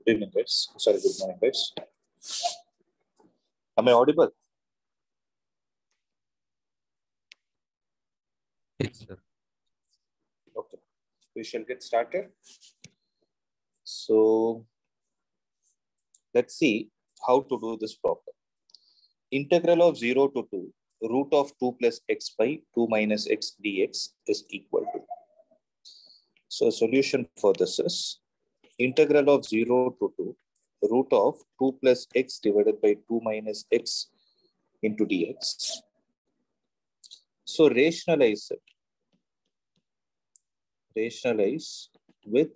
Good evening, guys. Sorry, good morning, guys. Am I audible? Yes, sir. Okay. We shall get started. So, let's see how to do this problem. Integral of 0 to 2, root of 2 plus x by 2 minus x dx is equal to. So, a solution for this is integral of 0 to 2, root of 2 plus x divided by 2 minus x into dx. So, rationalize it. Rationalize with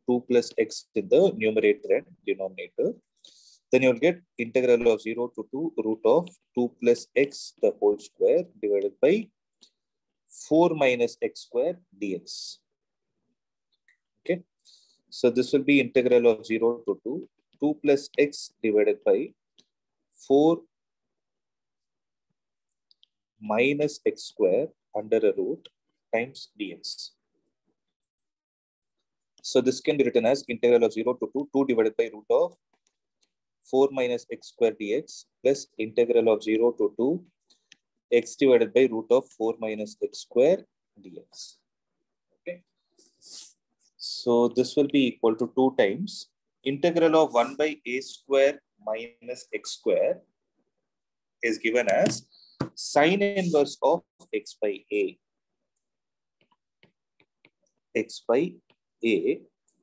2 plus x in the numerator and denominator. Then you'll get integral of 0 to 2 root of 2 plus x the whole square divided by 4 minus x square dx. Okay. So this will be integral of 0 to 2, 2 plus x divided by 4 minus x square under a root times dx. So this can be written as integral of 0 to 2, 2 divided by root of 4 minus x square dx plus integral of 0 to 2 x divided by root of 4 minus x square dx. Okay. So this will be equal to 2 times integral of 1 by a square minus x square is given as sine inverse of x by a. X by a,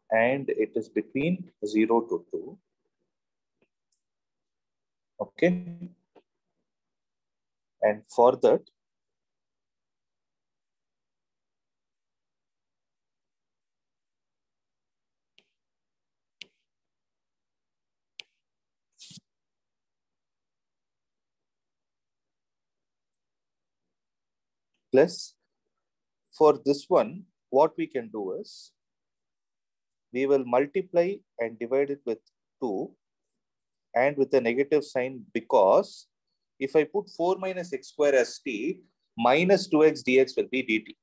and it is between 0 to 2. Okay. And for that, plus for this one, what we can do is we will multiply and divide it with 2 and with a negative sign, because if I put 4 minus x square as t, minus 2x dx will be dt.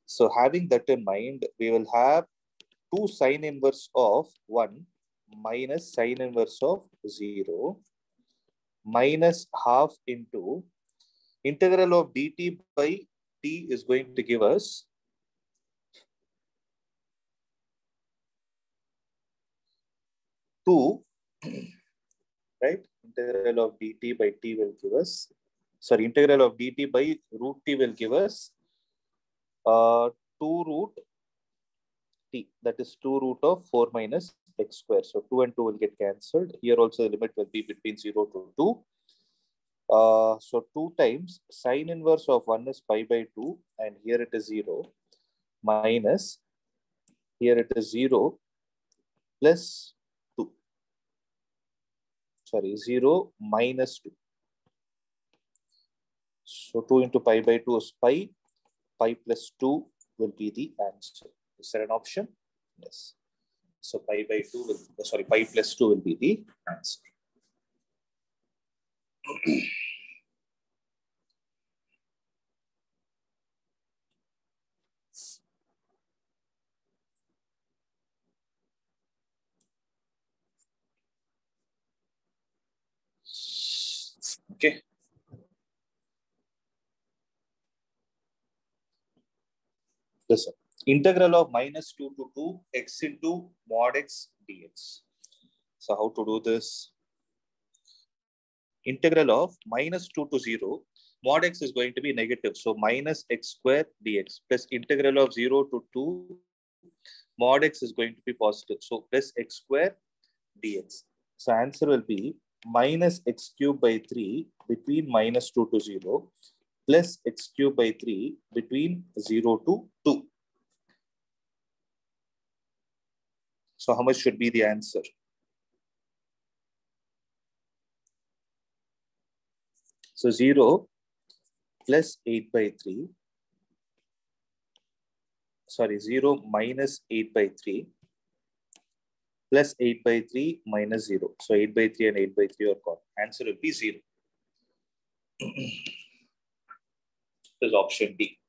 So having that in mind, we will have 2 sine inverse of 1 minus sine inverse of 0 minus half into integral of dt by t is going to give us 2, right? Integral of dt by t will give us, sorry, integral of dt by root t will give us 2 root t, that is 2 root of 4 minus x square. So 2 and 2 will get cancelled. Here also the limit will be between 0 to 2. So 2 times sine inverse of 1 is pi by 2, and here it is 0, minus here it is 0 plus 2. Sorry, 0 minus 2. So 2 into pi by 2 is pi. Pi plus 2 will be the answer. Is there an option? Yes. So pi by 2 will, sorry, pi plus 2 will be the answer. Okay. Listen. Integral of minus 2 to 2 x into mod x dx. So how to do this? Integral of minus 2 to 0, mod x is going to be negative. So minus x square dx plus integral of 0 to 2, mod x is going to be positive. So plus x square dx. So answer will be minus x cube by 3 between minus 2 to 0 plus x cube by 3 between 0 to 2. So how much should be the answer? So 0 plus 8 by 3. Sorry, 0 minus 8 by 3 plus 8 by 3 minus 0. So 8 by 3 and 8 by 3 are gone. Answer will be 0. This is option D.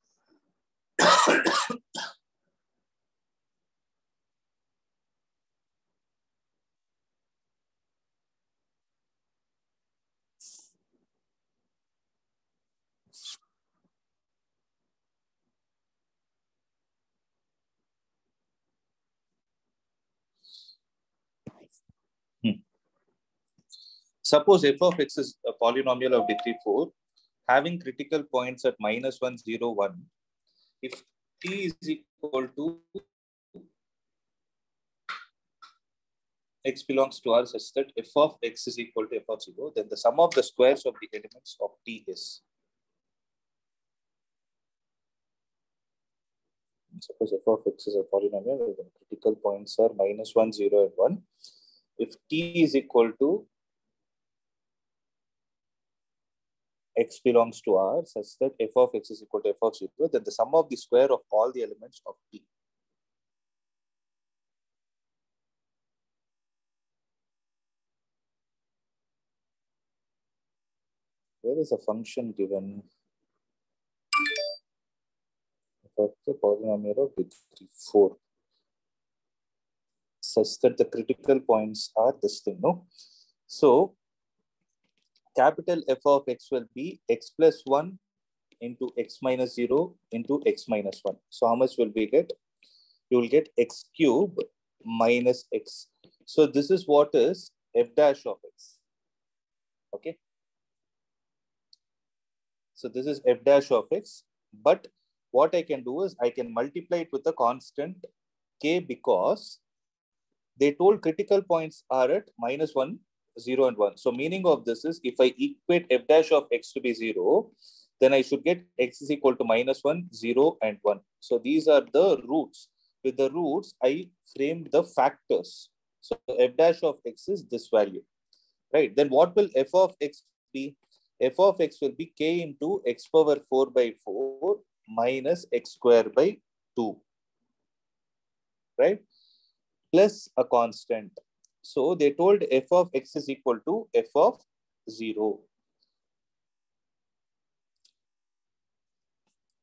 Suppose f of x is a polynomial of degree 4 having critical points at -1, 0, 1. If t is equal to x belongs to R such that f of x is equal to f of 0, then the sum of the squares of the elements of t is. Suppose f of x is a polynomial, the critical points are -1, 0, and 1. If t is equal to x belongs to R such that f of x is equal to f of 0, then the sum of the square of all the elements of t. Where is a function given? Of the polynomial of degree 4 such that the critical points are this thing, no? So capital F of x will be x plus 1 into x minus 0 into x minus 1. So how much will we get? You will get x cube minus x. So this is what is f dash of x. Okay. So this is f dash of x. But what I can do is I can multiply it with a constant k because they told critical points are at -1, 0, and 1. So meaning of this is if I equate f dash of x to be 0, then I should get x is equal to -1, 0, and 1. So these are the roots. With the roots, I framed the factors. So f dash of x is this value, right? Then what will f of x be? F of x will be k into x power 4 by 4 minus x square by 2, right? Plus a constant. So they told f of x is equal to f of 0.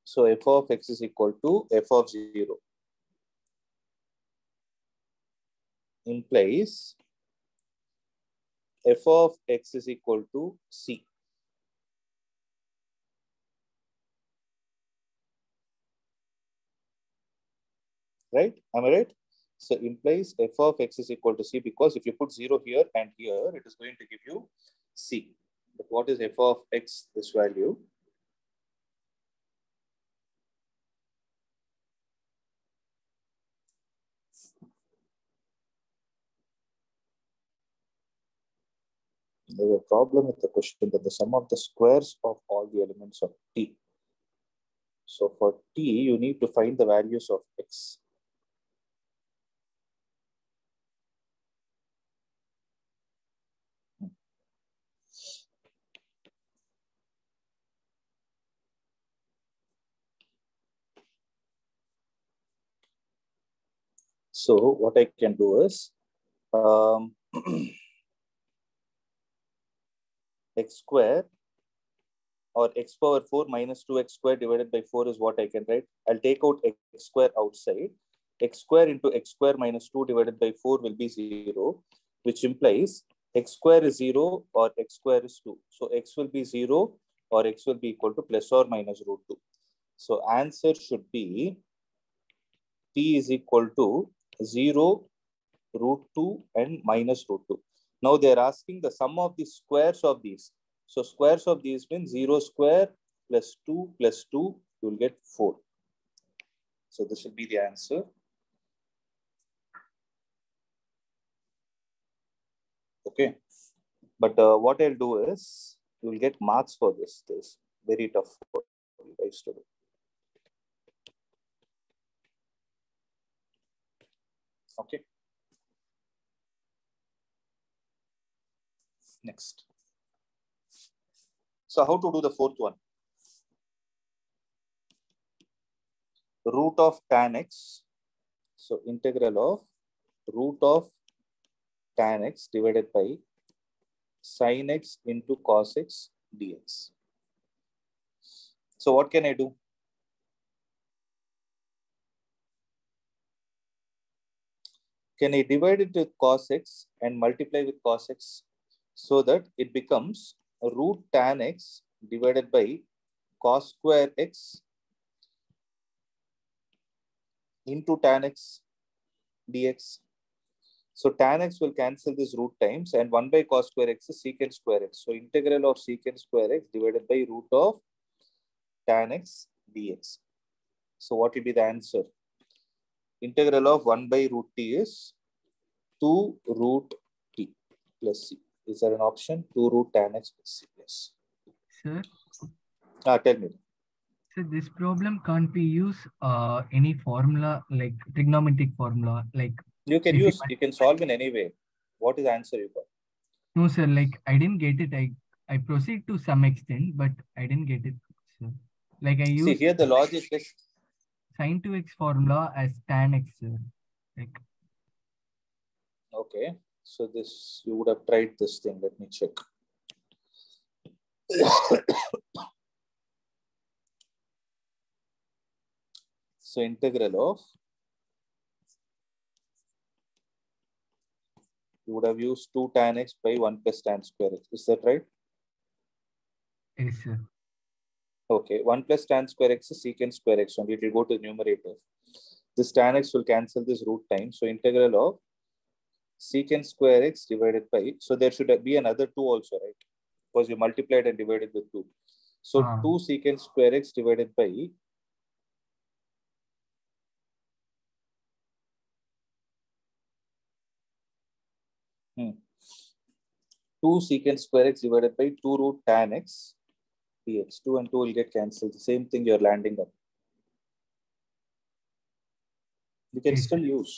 So f of x is equal to f of 0 implies f of x is equal to c. Right? Am I right? So implies f of x is equal to c because if you put 0 here and here, it is going to give you c. But what is f of x, this value? There's a problem with the question that the sum of the squares of all the elements of t. So for t, you need to find the values of x. So what I can do is x square or x power 4 minus 2x square divided by 4 is what I can write. I'll take out x square outside. X square into x square minus 2 divided by 4 will be 0, which implies x square is 0 or x square is 2. So x will be 0 or x will be equal to plus or minus root 2. So answer should be t is equal to 0, root 2 and minus root 2. Now they are asking the sum of the squares of these. So squares of these means 0 square plus 2 plus 2, you will get 4. So this will be the answer. Okay. But what I'll do is, you will get marks for this. This is very tough for you guys to do. Okay. Next. So how to do the fourth one? Root of tan x. So integral of root of tan x divided by sin x into cos x dx. So what can I do? Can I divide it with cos x and multiply with cos x so that it becomes root tan x divided by cos square x into tan x dx. So tan x will cancel this root times, and 1 by cos square x is secant square x. So integral of secant square x divided by root of tan x dx. So what will be the answer? Integral of 1 by root t is 2 root t plus c. Is there an option? 2 root tan x plus c. Yes. Sir? Tell me. So this problem can't be used any formula like trigonometric formula like You can solve in any way. What is the answer you got? No sir, like I didn't get it. I proceed to some extent, but I didn't get it, sir. Like I See used here the logic is sin 2x formula as tan x, sir. Like okay. So this you would have tried this thing. Let me check. So integral of, you would have used 2 tan x by 1 plus tan square x. Is that right? yes, sir. Okay. 1 plus tan square x is secant square x only. It will go to the numerator. This tan x will cancel this root time. So integral of secant square x divided by, so there should be another 2 also, right? Because you multiplied and divided with 2. So 2 secant square x divided by 2 secant square x divided by 2 root tan x dx. 2 and 2 will get cancelled. The same thing you're landing up. You can Yes, still sir. use.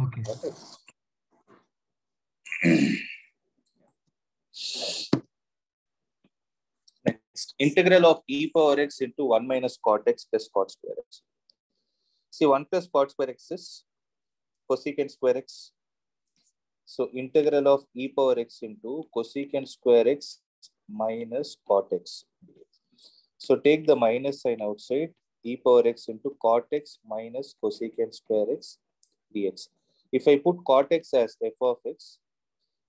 Okay. Next, integral of e power x into 1 minus cot x plus cot square x. See, 1 plus cot square x is cosecant square x. So integral of e power x into cosecant square x minus cot x. So take the minus sign outside, e power x into cot x minus cosecant square x dx. If I put cot x as f of x,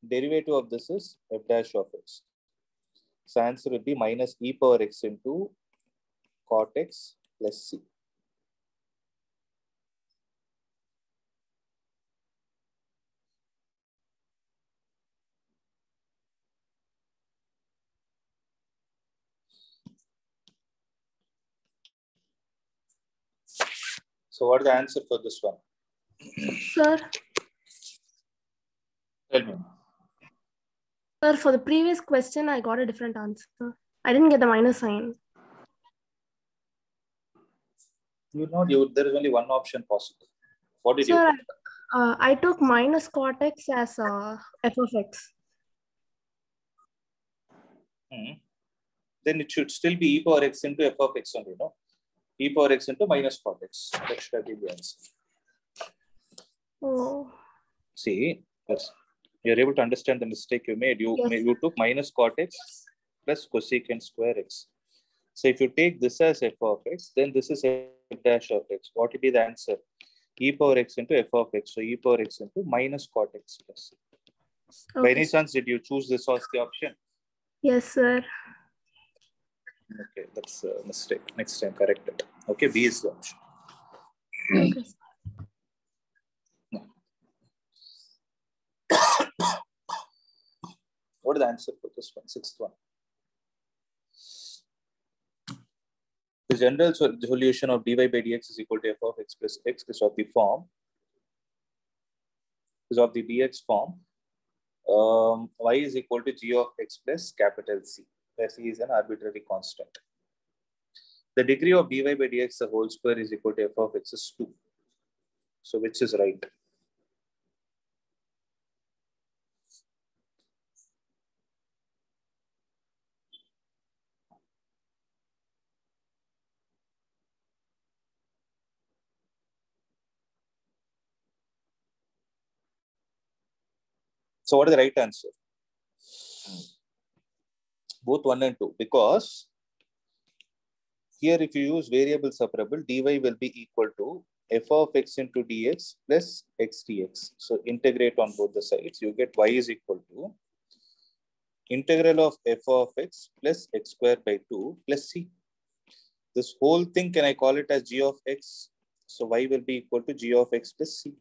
derivative of this is f dash of x. So answer will be minus e power x into cot x plus c. So what is the answer for this one? Sir, Tell me. sir, for the previous question, I got a different answer. I didn't get the minus sign. You know, there is only one option possible. What did you Sir, put? I took minus cot x as f of x. Then it should still be e power x into f of x only, no? E power x into minus cot x. That should have been the answer. Oh. See, yes, you're able to understand the mistake you made. Yes. You took minus cot x plus cosecant square x. So if you take this as f of x, then this is f dash of x. What will be the answer? E power x into f of x. So e power x into minus cot x plus. Okay. By any chance, did you choose this as the option? Yes, sir. Okay, that's a mistake. Next time, correct it. Okay, B is the option. Okay. What is the answer for this one? Sixth one. The general solution of dy by dx is equal to f of x plus x is of the form, is of the dx form. Y is equal to g of x plus capital C, where C is an arbitrary constant. The degree of dy by dx the whole square is equal to f of x is 2. So which is right? So what is the right answer? Both 1 and 2, because here if you use variable separable, dy will be equal to f of x into dx plus x dx. So integrate on both the sides. You get y is equal to integral of f of x plus x square by 2 plus c. This whole thing, can I call it as g of x? So y will be equal to g of x plus c.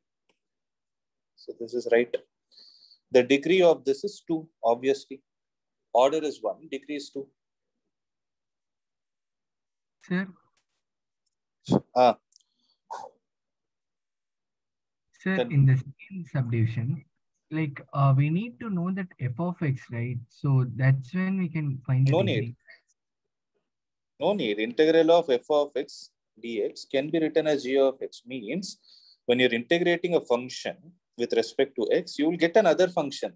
So this is right. The degree of this is 2, obviously. Order is 1, degree is 2. Sir, Ah, sir, Then- in the second subdivision, like we need to know that f of x, right? So that's when we can find the no degree. need. No need. Integral of f of x dx can be written as g of x. Means when you're integrating a function with respect to x, you will get another function.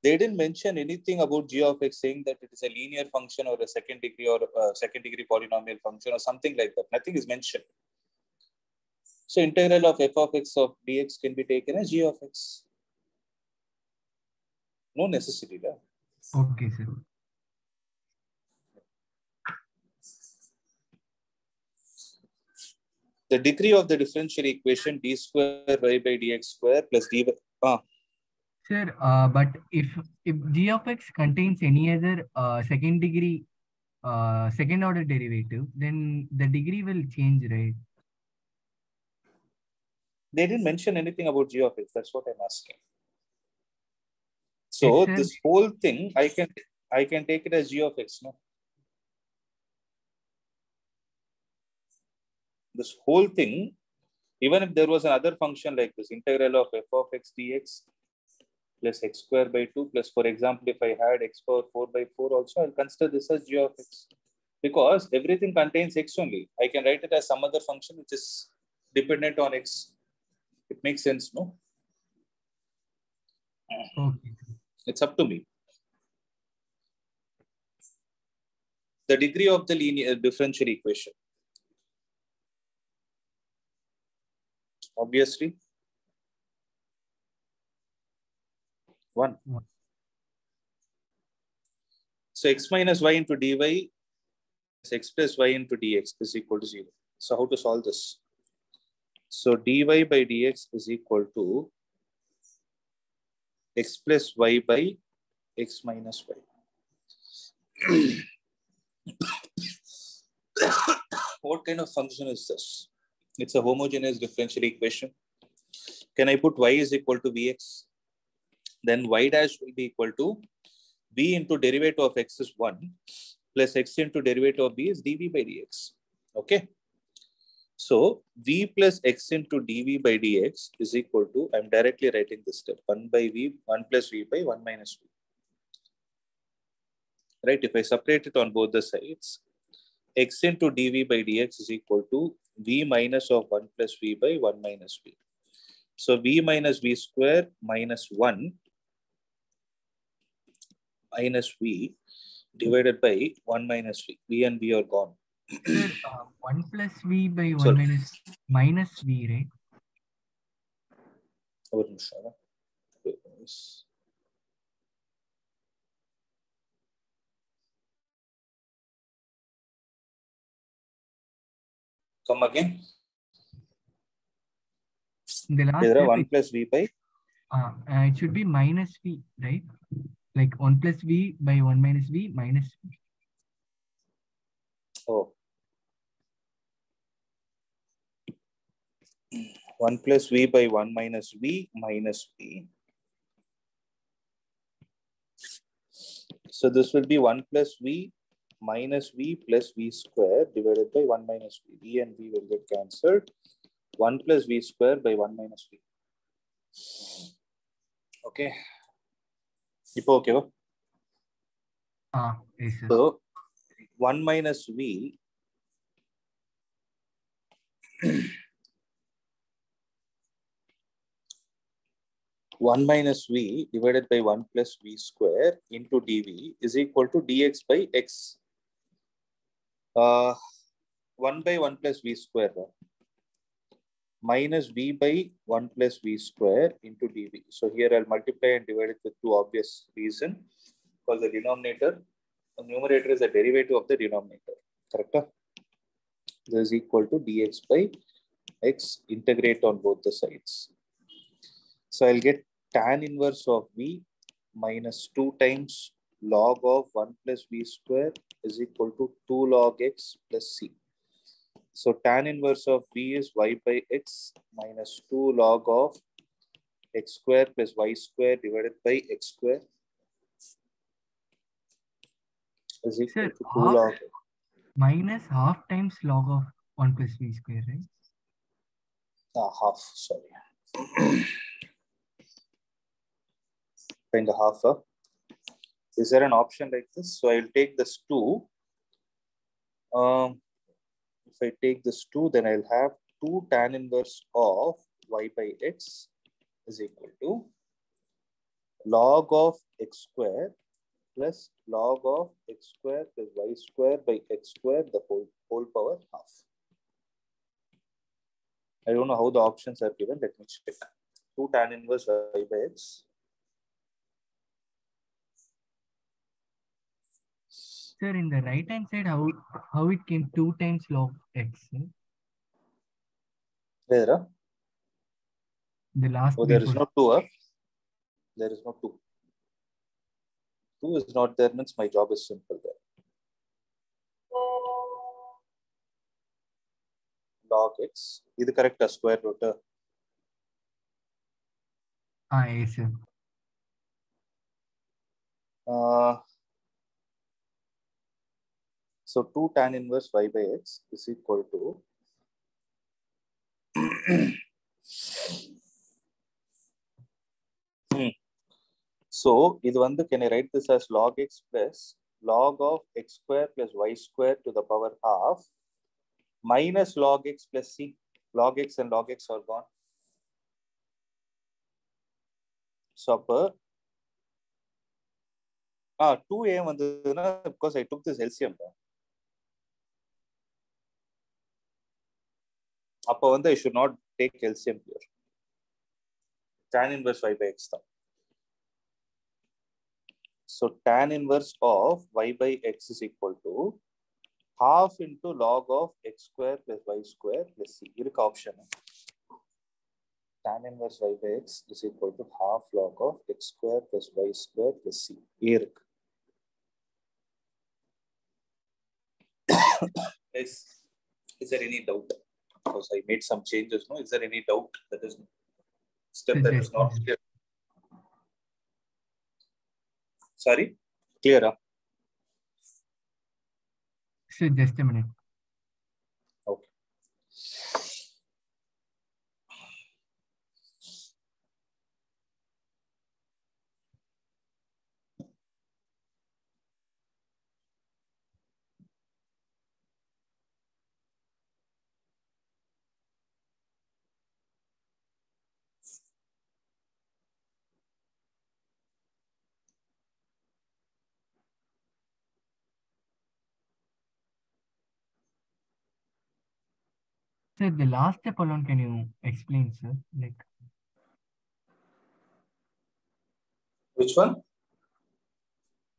They didn't mention anything about g of x saying that it is a linear function or a second degree or a second degree polynomial function or something like that. Nothing is mentioned. So integral of f of x of dx can be taken as g of x. No necessity there. Okay, sir. The degree of the differential equation d square y by dx square plus dy. Sir, but if g of x contains any other second degree second order derivative, then the degree will change, right? They didn't mention anything about g of x. That's what I'm asking. So Yes, sir. this whole thing, I can take it as g of x, no? This whole thing, even if there was another function like this, integral of f of x dx plus x square by 2 plus, for example, if I had x power 4 by 4 also, I'll consider this as g of x. Because everything contains x only. I can write it as some other function which is dependent on x. It makes sense, no? Okay. It's up to me. The degree of the linear differential equation. Obviously, 1. So x minus y into dy is x plus y into dx is equal to 0. So how to solve this? So dy by dx is equal to x plus y by x minus y. What kind of function is this? It's a homogeneous differential equation. Can I put y is equal to vx? Then y dash will be equal to v into derivative of x is 1 plus x into derivative of b is dv by dx. Okay. So v plus x into dv by dx is equal to, I'm directly writing this step, 1 by v, 1 plus v by 1 minus v. Right? If I separate it on both the sides, x into dv by dx is equal to v minus of 1 plus v by 1 minus v. So v minus v square minus 1 minus v divided by 1 minus v. V and v are gone. Sir, 1 plus v by 1 Sorry. minus v, right? Come again. In the last Is there step, 1 plus v by? it should be minus v, right? Like 1 plus v by 1 minus v minus v. Oh. 1 plus v by 1 minus v minus v. So this will be 1 plus v minus v plus v square divided by 1 minus v. V and v will get cancelled. 1 plus v square by 1 minus v. Okay. Okay. Yes, sir. So 1 minus v 1 minus v divided by 1 plus v square into dv is equal to dx by x. 1 by 1 plus v square minus v by 1 plus v square into dv. So here I'll multiply and divide it with two obvious reason, because the denominator, the numerator is a derivative of the denominator. Correct? This is equal to dx by x, integrate on both the sides. So I'll get tan inverse of v minus 2 times log of 1 plus v square is equal to 2 log x plus c. So tan inverse of b is y by x minus 2 log of x square plus y square divided by x square is equal Sir, to 2 log. minus half times log of 1 plus v square, right? Half, sorry. Kind of half. Is there an option like this? So I'll take this 2. If I take this 2, then I'll have 2 tan inverse of y by x is equal to log of x square plus log of x square plus y square by x square, the whole power half. I don't know how the options are given. Let me check. 2 tan inverse y by x. Sir, in the right hand side, how it came 2 times log x? Sir? Where? The last. Oh, there is no 2. There is no 2. 2 is not there, means my job is simple there. Log x. Is the correct square root? Yes, sir. So 2 tan inverse y by x is equal to So can I write this as log x plus log of x square plus y square to the power half minus log x plus c. Log x and log x are gone. So 2a because I took this LCM. I should not take LCM here. Tan inverse y by x. So tan inverse of y by x is equal to half into log of x square plus y square plus c. Here is option. Tan inverse y by x is equal to half log of x square plus y square plus c. Here. Is there any doubt? Because I made some changes. No, is there any doubt that is step that is not clear? Sorry, clear? Sir, just a minute. Okay. Sir, the last step alone, can you explain, sir? Like, Which one?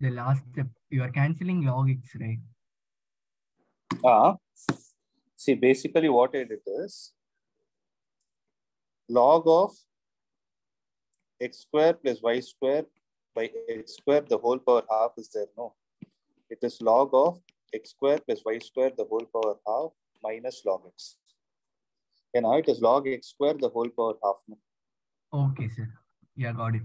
the last step, you are cancelling log x, right? See, basically what I did is log of x square plus y square by x square, the whole power half is there. No, it is log of x square plus y square, the whole power half minus log x. And now it is log x square, the whole power half. No? Okay, sir. Yeah, got it.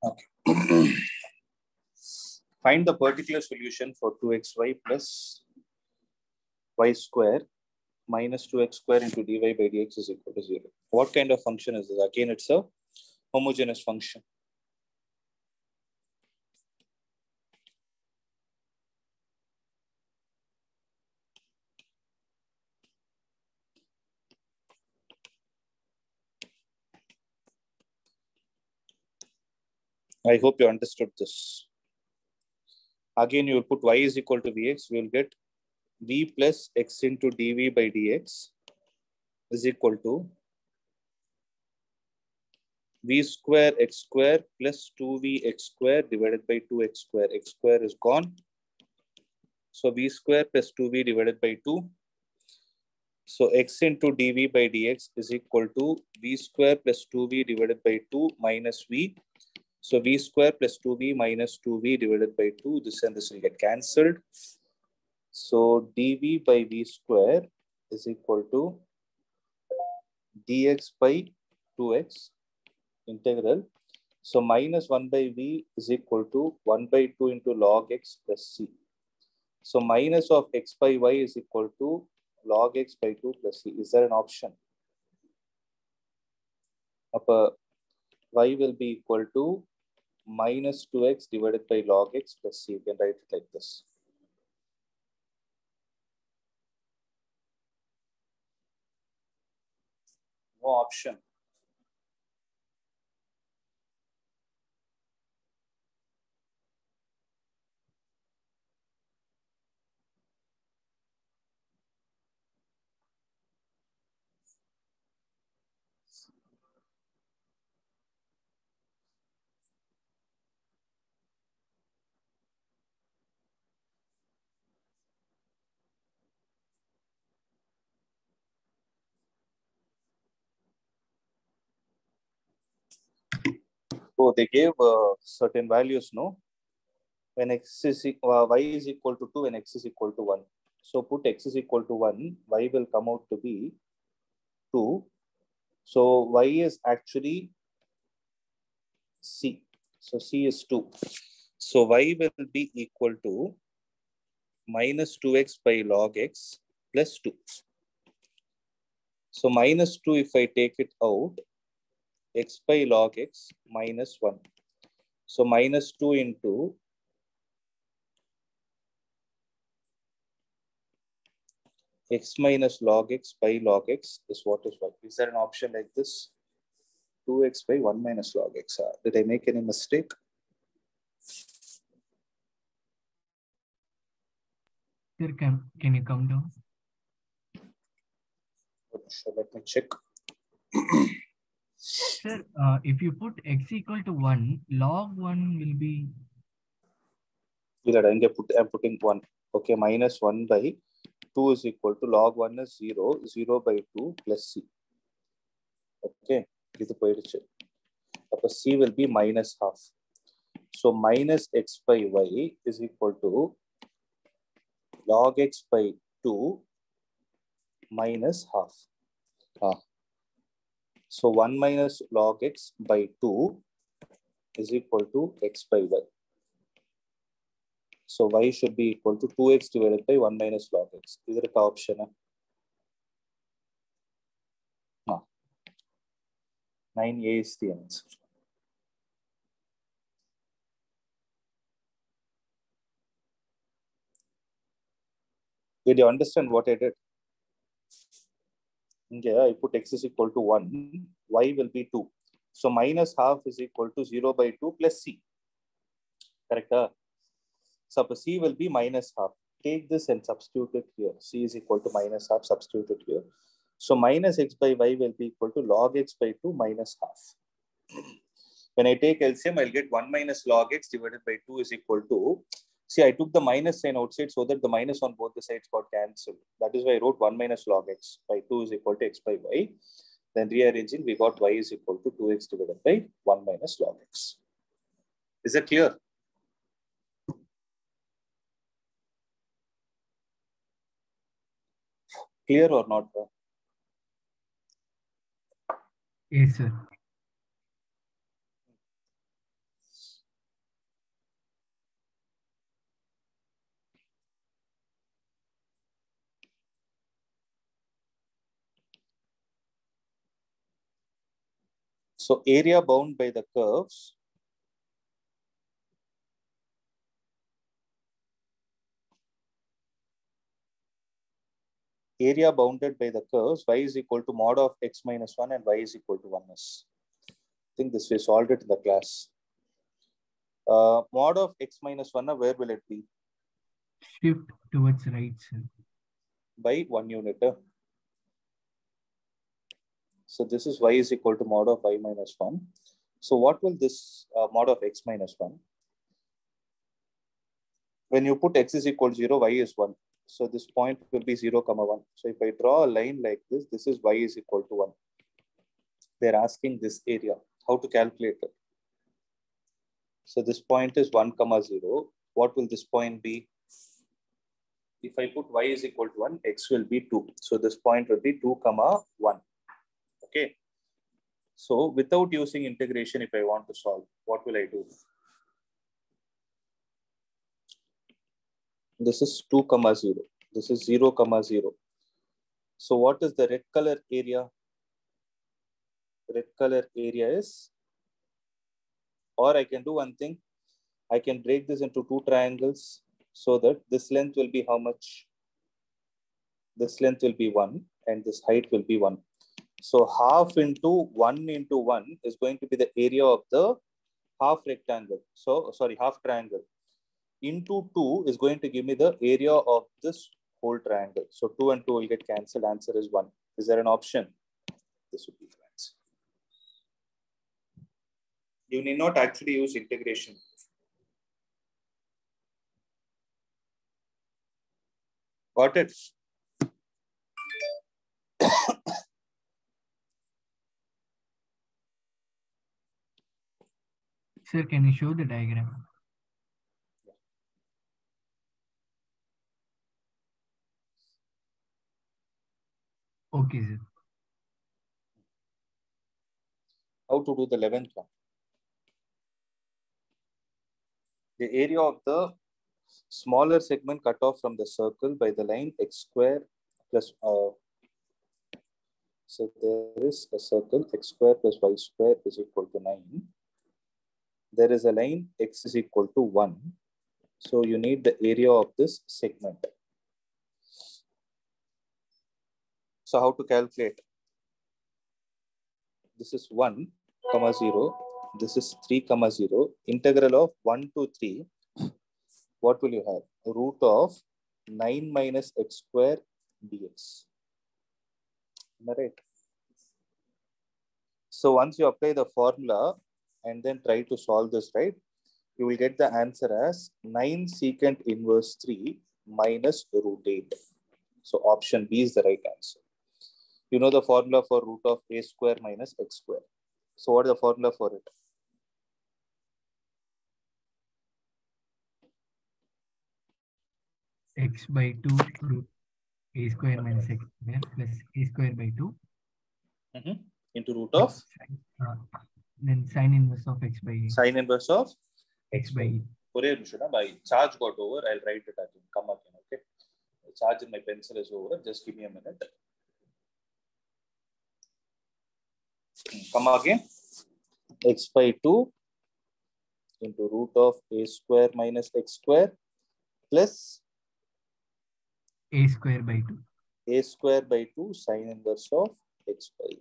Okay. Find the particular solution for 2xy plus y square minus 2x square into dy by dx is equal to 0. What kind of function is this? Again, it's a homogeneous function. I hope you understood this. Again, you will put y is equal to vx. We will get v plus x into dv by dx is equal to v square x square plus 2v x square divided by 2x square. X square is gone. So v square plus 2v divided by 2. So x into dv by dx is equal to v square plus 2v divided by 2 minus v. So v square plus 2v minus 2v divided by 2. This and this will get cancelled. So dv by v square is equal to dx by 2x integral. So minus 1 by v is equal to 1 by 2 into log x plus c. So minus of x by y is equal to log x by 2 plus c. Is there an option? Upper y will be equal to minus 2x divided by log x plus c. You can write it like this. No option. So they gave certain values, no? When x is y is equal to 2 and x is equal to 1. So put x is equal to 1, y will come out to be 2. So y is actually c. So c is 2. So y will be equal to minus 2x by log x plus 2. So minus 2, if I take it out, x by log x minus 1. So minus 2 into x minus log x by log x is what is what? Is there an option like this? 2x by 1 minus log x. Did I make any mistake? Sir, can you come down? So let me check. Sir, if you put x equal to 1, log 1 will be... I'm putting 1. Okay, minus 1 by 2 is equal to log 1 is 0, 0 by 2 plus c. Okay, c will be minus half. So minus x by y is equal to log x by 2 minus half. So 1 minus log x by 2 is equal to x by y. So y should be equal to 2x divided by 1 minus log x. Is there an option? No. 9a is the answer. Did you understand what I did? Yeah, I put x is equal to 1, y will be 2. So minus half is equal to 0 by 2 plus c. Correct? So c will be minus half. Take this and substitute it here. C is equal to minus half, substitute it here. So minus x by y will be equal to log x by 2 minus half. When I take LCM, I'll get 1 minus log x divided by 2 is equal to... See, I took the minus sign outside so that the minus on both the sides got cancelled. That is why I wrote 1 minus log x by 2 is equal to x by y. Then rearranging, we got y is equal to 2x divided by 1 minus log x. Is that clear? Clear or not? Yes, sir. So area bound by the curves y is equal to mod of x minus 1 and y is equal to 1s. I think this we solved it in the class. Mod of x minus 1, where will it be? Shift towards right, sir. By 1 unit. So this is y is equal to mod of y minus 1. So what will this mod of x minus 1? When you put x is equal to 0, y is 1. So this point will be 0, 1. So if I draw a line like this is y is equal to 1. They're asking this area, how to calculate it. So this point is 1, 0. What will this point be? If I put y is equal to 1, x will be 2. So this point will be 2, 1. Okay. So without using integration, if I want to solve, what will I do? This is 2, 0. This is 0, 0. So what is the red color area? Red color area is, or I can do one thing. I can break this into 2 triangles so that this length will be how much? This length will be 1 and this height will be 1. So half into 1 into 1 is going to be the area of the half rectangle. So, sorry, half triangle. Into 2 is going to give me the area of this whole triangle. So 2 and 2 will get cancelled. Answer is 1. Is there an option? This would be the answer. You need not actually use integration. Got it? Sir, can you show the diagram? Okay, sir. How to do the 11th one? The area of the smaller segment cut off from the circle by the line x square plus so there is a circle x square plus y square is equal to 9. There is a line x is equal to 1. So you need the area of this segment. So how to calculate? This is 1, 0. This is 3, 0. Integral of 1 to 3. What will you have? Root of 9 minus x square dx. Am I right? So once you apply the formula and then try to solve this, right, you will get the answer as 9 secant inverse 3 minus root 8. So option B is the right answer. You know the formula for root of a square minus x square. So what is the formula for it? X by 2 root a square minus x square plus a square by 2. Into root of? Then sine inverse of x by sine inverse of x by by charge got over. I'll write it again. Come again, okay? The charge in my pencil is over. Just give me a minute. Come again. X by 2 into root of a square minus x square plus a square by 2. A square by 2 sine inverse of x by a.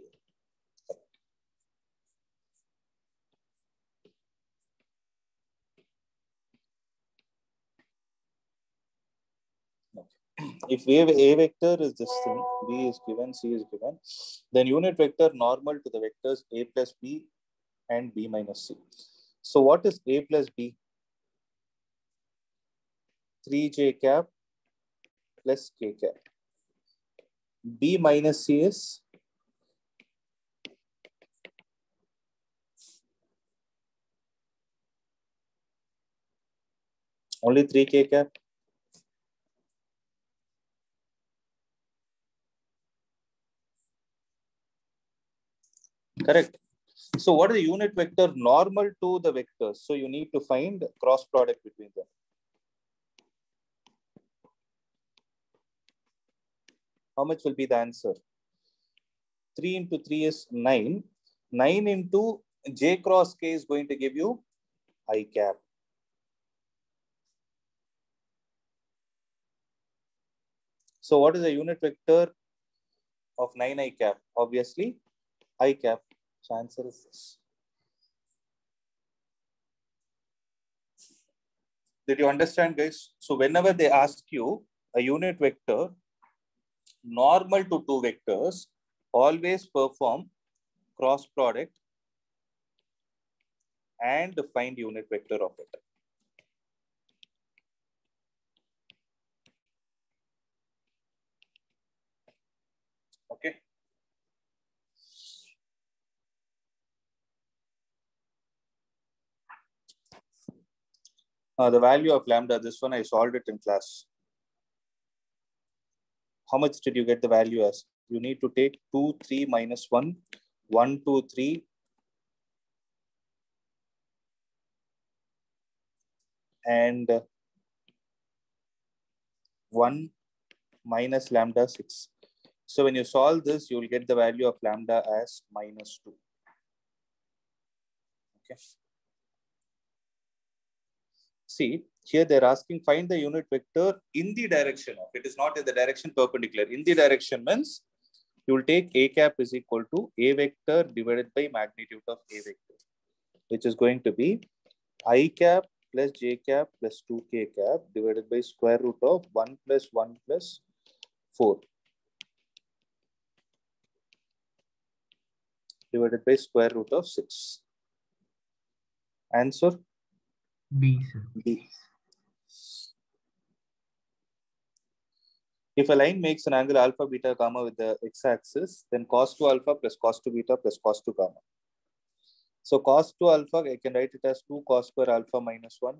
If A vector is this thing, B is given, C is given, then unit vector normal to the vectors A plus B and B minus C. So what is A plus B? 3j cap plus k cap. B minus C is only 3k cap. Correct. So what is the unit vector normal to the vectors? So you need to find cross product between them. How much will be the answer? 3 into 3 is 9. 9 into j cross k is going to give you I cap. So what is the unit vector of 9i cap? Obviously, I cap. So answer is this. Did you understand, guys? So whenever they ask you a unit vector normal to two vectors, always perform cross product and find unit vector of it. Okay. The value of lambda, this one I solved it in class. How much did you get the value as? You need to take 2, 3 minus 1, 1, 2, 3, and 1 minus lambda 6. So when you solve this, you will get the value of lambda as minus 2. Okay. See, here they're asking find the unit vector in the direction of. It is not in the direction perpendicular. In the direction means you will take a cap is equal to a vector divided by magnitude of a vector, which is going to be I cap plus j cap plus 2k cap divided by square root of 1 plus 1 plus 4 divided by square root of 6. Answer? B, sir. B. If a line makes an angle alpha, beta, gamma with the x-axis, then cos 2 alpha plus cos 2 beta plus cos 2 gamma. So cos 2 alpha, I can write it as 2 cos square alpha minus 1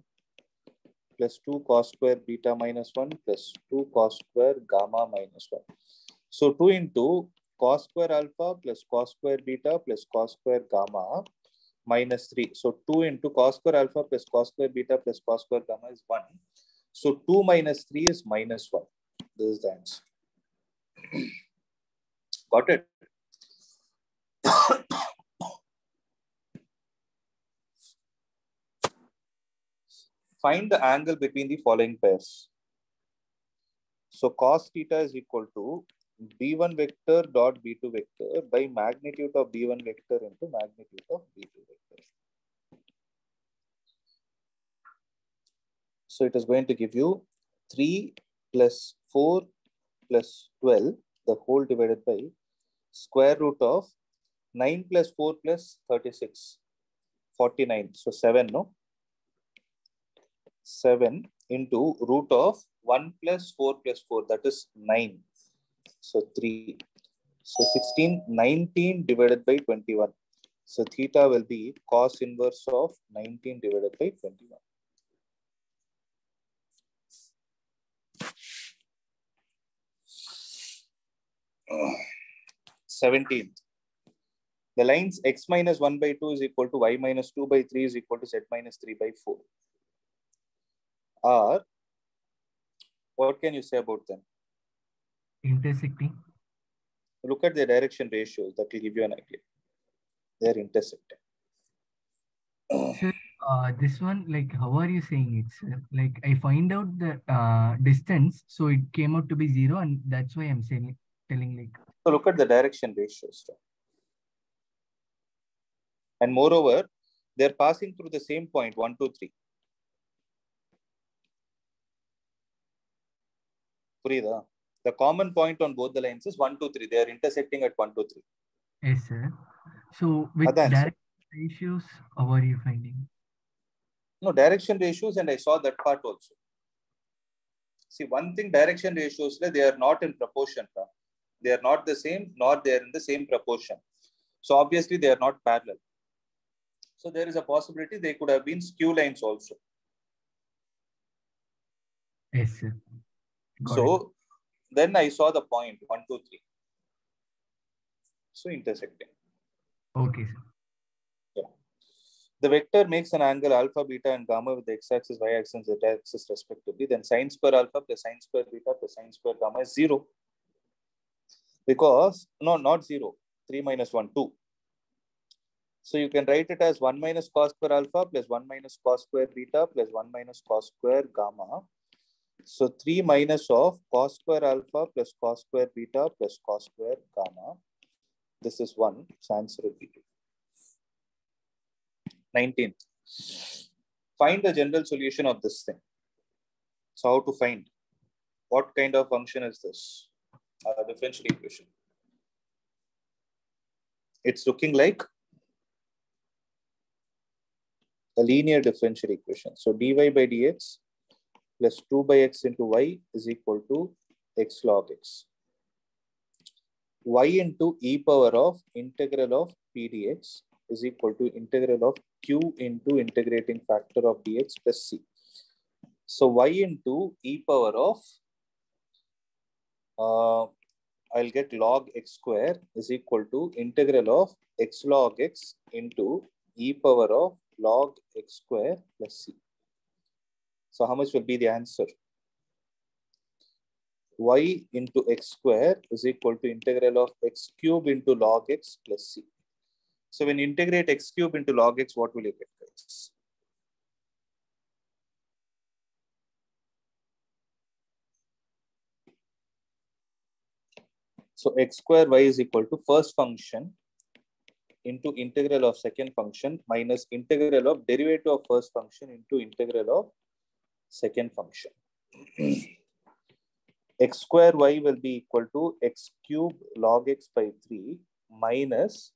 plus 2 cos square beta minus 1 plus 2 cos square gamma minus 1. So 2 into cos square alpha plus cos square beta plus cos square gamma minus 3. So 2 into cos square alpha plus cos square beta plus cos square gamma is 1. So 2 minus 3 is minus 1. This is the answer. Got it? Find the angle between the following pairs. So cos theta is equal to b1 vector dot b2 vector by magnitude of b1 vector into magnitude of b2 vector. So it is going to give you 3 plus 4 plus 12, the whole divided by square root of 9 plus 4 plus 36, 49. So 7, no? 7 into root of 1 plus 4 plus 4, that is 9. So 3. So 16, 19 divided by 21. So theta will be cos inverse of 19 divided by 21. 17. The lines x minus 1 by 2 is equal to y minus 2 by 3 is equal to z minus 3 by 4. Are, what can you say about them? Intersecting. Look at the direction ratios. That will give you an idea. They are intersecting. Sir, this one, like, how are you saying it, sir? Like, I find out the distance, so it came out to be 0, and that's why I'm saying, telling like. So look at the direction ratios. And moreover, they're passing through the same point, 1, 2, 3. Purida. The common point on both the lines is 1, 2, 3. They are intersecting at 1, 2, 3. Yes, sir. So with direct ratios, how are you finding? No, direction ratios, and I saw that part also. See, one thing, direction ratios, they are not in proportion. They are not the same, nor they are in the same proportion. So obviously, they are not parallel. So there is a possibility they could have been skew lines also. Yes, sir. So then I saw the point 1, 2, 3. So intersecting. Okay, sir. Yeah. The vector makes an angle alpha, beta, and gamma with the x-axis, y-axis, and z-axis respectively. Then sine square alpha plus sine square beta plus sine square gamma is 0. Because, no, not 0. 3 minus 1, 2. So you can write it as 1 minus cos square alpha plus 1 minus cos square beta plus 1 minus cos square gamma. So 3 minus of cos square alpha plus cos square beta plus cos square gamma. This is 1. So answer will be 2. 19th. Find the general solution of this thing. So how to find? What kind of function is this? Differential equation. It's looking like a linear differential equation. So dy by dx plus 2 by x into y is equal to x log x. Y into e power of integral of p dx is equal to integral of q into integrating factor of dx plus c. So y into e power of, I'll get log x square is equal to integral of x log x into e power of log x square plus c. So how much will be the answer? Y into x square is equal to integral of x cube into log x plus c. So when you integrate x cube into log x, what will you get, guys? So x square y is equal to first function into integral of second function minus integral of derivative of first function into integral of second function. X square y will be equal to x cube log x by 3 minus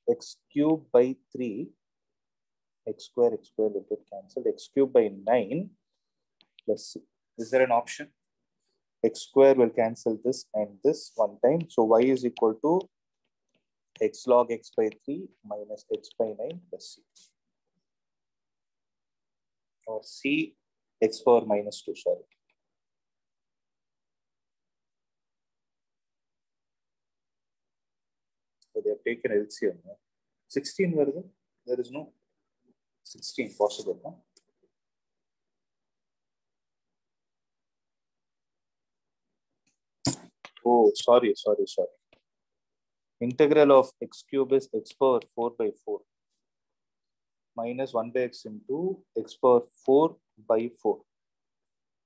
x cube by 3. X square will get cancelled. X cube by 9 plus c. Is there an option? X square will cancel this and this one time. So y is equal to x log x by 3 minus x by 9 plus c. Or c x power minus 2, sorry. So they have taken LCM. 16 version? There is no 16 possible. Huh? Oh, sorry. Integral of x cube is x power 4 by 4 minus 1 by x into x power 4 by 4.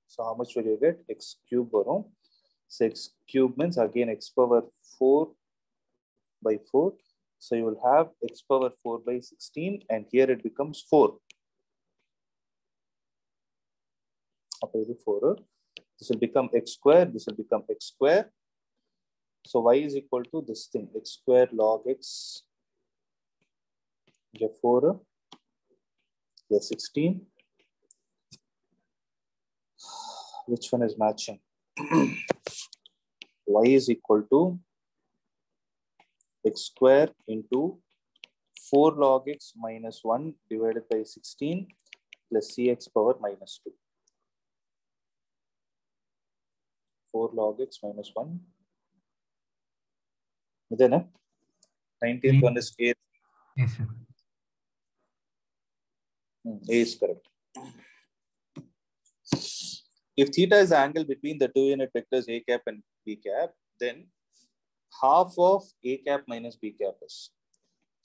So how much will you get? X cube varum. So x cube means again x power 4 by 4. So you will have x power 4 by 16 and here it becomes 4. Okay, 4. This will become x square. This will become x square. So y is equal to this thing, x square log x, 4 plus 16. Which one is matching? Y is equal to x square into 4 log x minus 1 divided by 16 plus cx power minus 2. 4 log x minus 1. Then 19th one is A. Yes, sir. A is correct. If theta is the angle between the two unit vectors a cap and b cap, then half of a cap minus b cap is.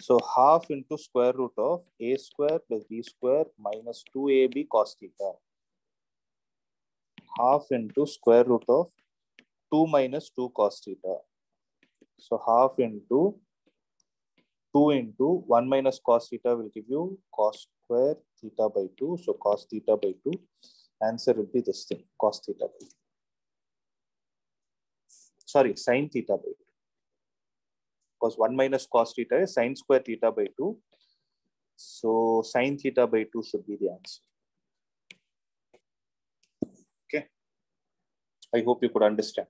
So half into square root of a square plus b square minus 2ab cos theta. Half into square root of 2 minus 2 cos theta. So half into 2 into 1 minus cos theta will give you cos square theta by 2. So cos theta by 2. Answer will be this thing, cos theta by 2. Sorry, sin theta by 2. Because 1 minus cos theta is sin square theta by 2. So sin theta by 2 should be the answer. Okay. I hope you could understand.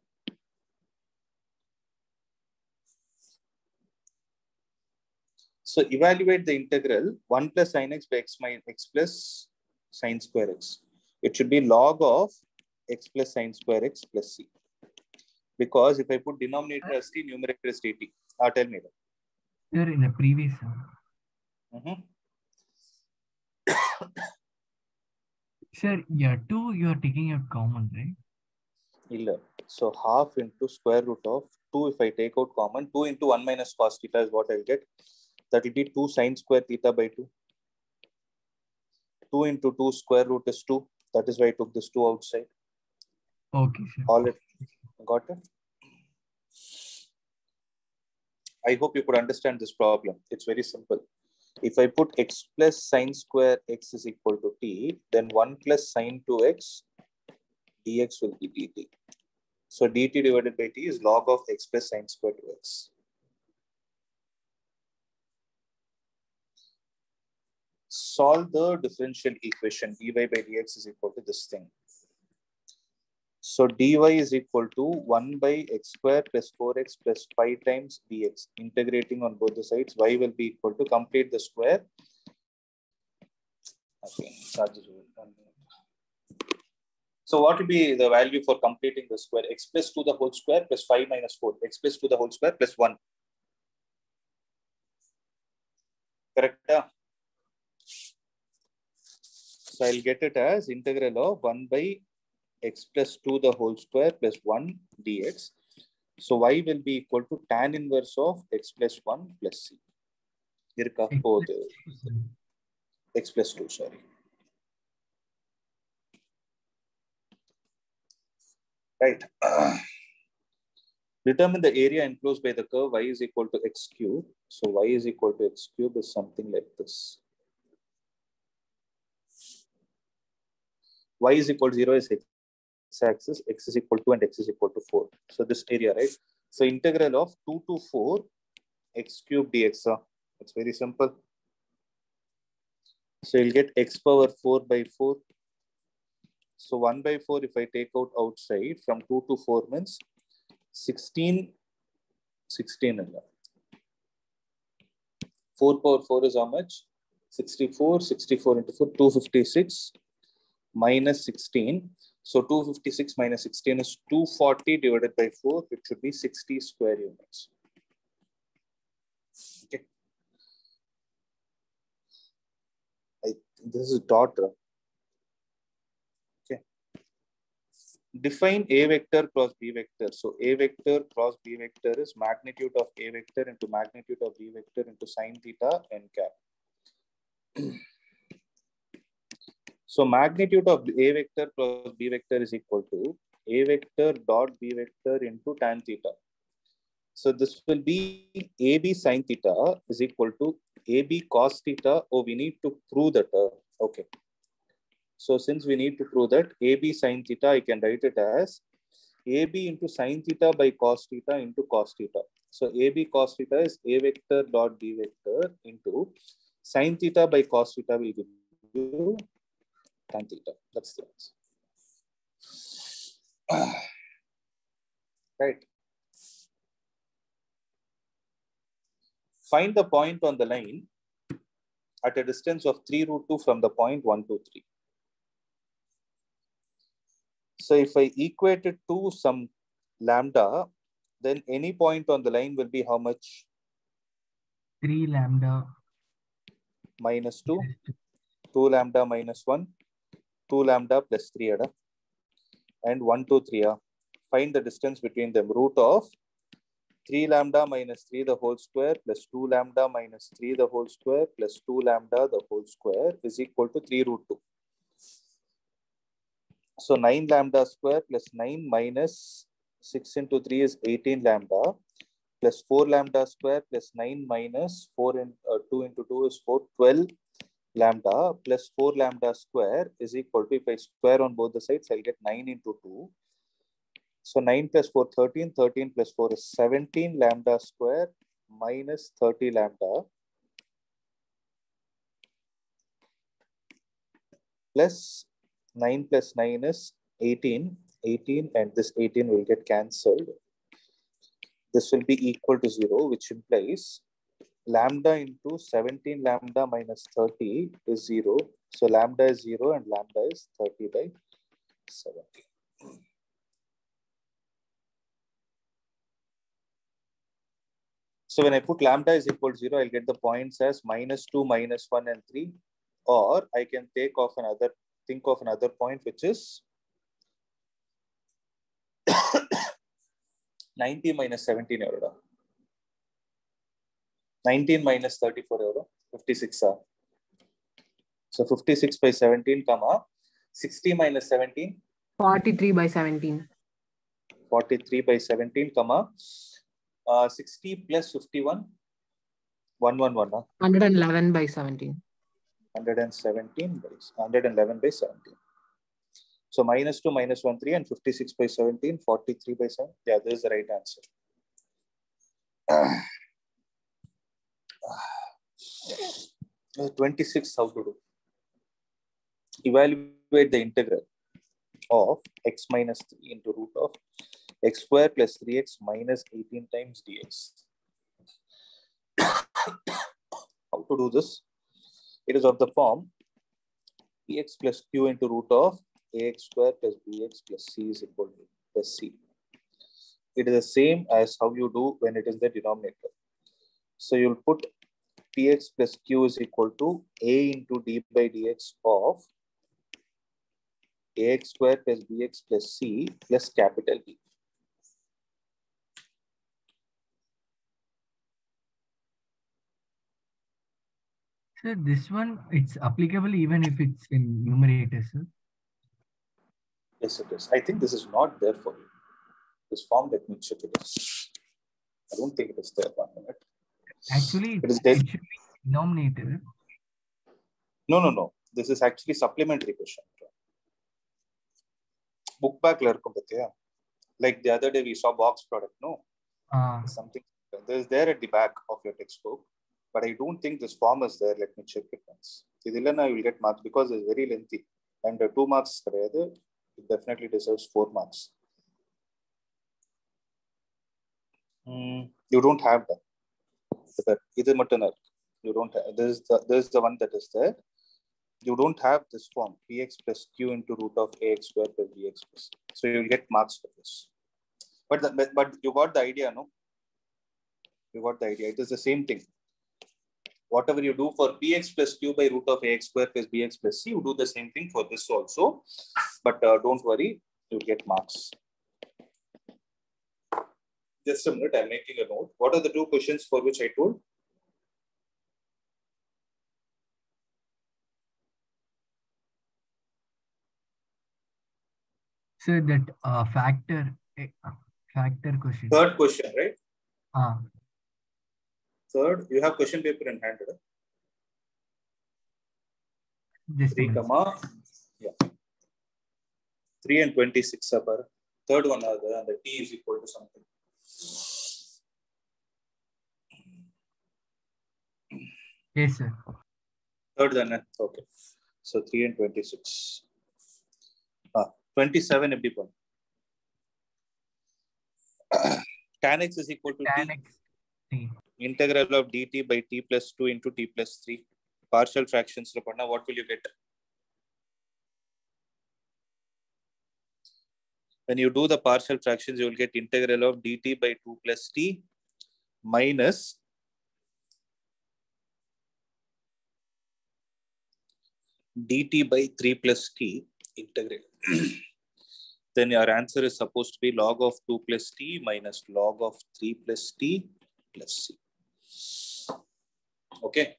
So evaluate the integral 1 plus sin x by x minus x plus sin square x. It should be log of x plus sin square x plus c. Because if I put denominator as t, numerator is dt. Tell me that. Sir, in the previous. Sir, yeah, 2 you are taking out common, right? So half into square root of 2, if I take out common, 2 into 1 minus cos theta is what I'll get. That will be 2 sin square theta by 2. 2 into 2 square root is 2. That is why I took this 2 outside. Okay, sir. All it. Got it? I hope you could understand this problem. It's very simple. If I put x plus sin square x is equal to t, then 1 plus sin 2x dx will be dt. So dt divided by t is log of x plus sin square 2x. solve the differential equation. Dy by dx is equal to this thing. So dy is equal to 1 by x square plus 4x plus 5 times dx. Integrating on both the sides, y will be equal to, complete the square. Okay. So what will be the value for completing the square? X plus 2 the whole square plus 5 minus 4. X plus 2 the whole square plus 1. Correct? So I'll get it as integral of 1 by x plus 2 the whole square plus 1 dx. So y will be equal to tan inverse of x plus 1 plus c. X plus 2, sorry. Right. Determine the area enclosed by the curve y is equal to x cube. So y is equal to x cube is something like this. Y is equal to 0 is x-axis, x is equal to and x is equal to 4. So this area, right? So integral of 2 to 4 x cube dx. It's very simple. So you'll get x power 4 by 4. So 1 by 4, if I take out outside, from 2 to 4 means 16. 4 power 4 is how much? 64. 64 into 4, 256 minus 16. So 256 minus 16 is 240 divided by 4. It should be 60 square units. Okay. This is dot. Okay. Define A vector cross B vector. So A vector cross B vector is magnitude of A vector into magnitude of B vector into sine theta n cap. So magnitude of A vector plus B vector is equal to A vector dot B vector into tan theta. So this will be AB sine theta is equal to AB cos theta. Oh, we need to prove that. Okay. So since we need to prove that AB sine theta, I can write it as AB into sine theta by cos theta into cos theta. So AB cos theta is A vector dot B vector into sine theta by cos theta will give you tan theta. That's the answer. Right. Find the point on the line at a distance of 3 root 2 from the point 1, 2, 3. So if I equate it to some lambda, then any point on the line will be how much? 3 lambda minus 2, 2 lambda minus 1, 2 lambda plus 3, and 1, 2, 3. Find the distance between them. Root of 3 lambda minus 3 the whole square plus 2 lambda minus 3 the whole square plus 2 lambda the whole square is equal to 3 root 2. So 9 lambda square plus 9 minus 6 into 3 is 18 lambda plus 4 lambda square plus 9 minus 4 and 2 into 2 is 4, 12 lambda plus 4 lambda square is equal to, if I square on both the sides, I'll get 9 into 2. So 9 plus 4, 13, 13 plus 4 is 17 lambda square minus 30 lambda plus 9 plus 9 is 18, 18, and this 18 will get cancelled. This will be equal to 0, which implies lambda into 17 lambda minus 30 is 0. So lambda is 0 and lambda is 30 by 17. So when I put lambda is equal to 0, I'll get the points as minus 2, minus 1, and 3. Or I can think of another point, which is 90 minus 17 euro. 19 minus 34 euro. 56. So 56 by 17, 60 minus 17. 43 by 17. 43 by 17, 60 plus 51. 111. 111 by 17. 111 by 17. So minus 2, minus 1, 3, and 56 by 17, 43 by 7. Yeah, this is the right answer. 26, how to do? Evaluate the integral of x minus 3 into root of x square plus 3x minus 18 times dx. How to do this? It is of the form px plus q into root of ax square plus bx plus c is equal to plus c. It is the same as how you do when it is the denominator. So you'll put px plus q is equal to a into d by dx of ax square plus bx plus c plus capital B. Sir, this one, it's applicable even if it's in numerator, sir. Yes, it is. I think this is not there for you. This form, let me check it is. I don't think it is there. 1 minute. Actually, it is there. it should be denominator. No. This is actually supplementary question. Book back like the other day we saw box product. No, something there's there at the back of your textbook, but I don't think this form is there. Let me check it once. I will get marks because it's very lengthy, and 2 marks. It definitely deserves 4 marks. You don't have that. You don't have. This is the one that is there. You don't have this form px plus q into root of ax square plus bx plus. So you will get marks for this. But you got the idea, no? You got the idea. It is the same thing. Whatever you do for px plus q by root of ax square plus bx plus c, you do the same thing for this also. But don't worry, you'll get marks. Just a minute, I'm making a note. What are the 2 questions for which I told? Sir, that factor question. Third question, right? Third, you have question paper in hand, right? Just 3, yeah. 3 and 26 are third one are there, and the t is equal to something. Yes, sir. Third then, okay. So 3 and 26. 27 every point. Tan x is equal to Tan t. x t. Integral of dt by t plus 2 into t plus 3. Partial fractions. What will you get? When you do the partial fractions, you will get integral of dt by 2 plus t minus dt by 3 plus t integral. Then your answer is supposed to be log of 2 plus t minus log of 3 plus t plus c. Okay.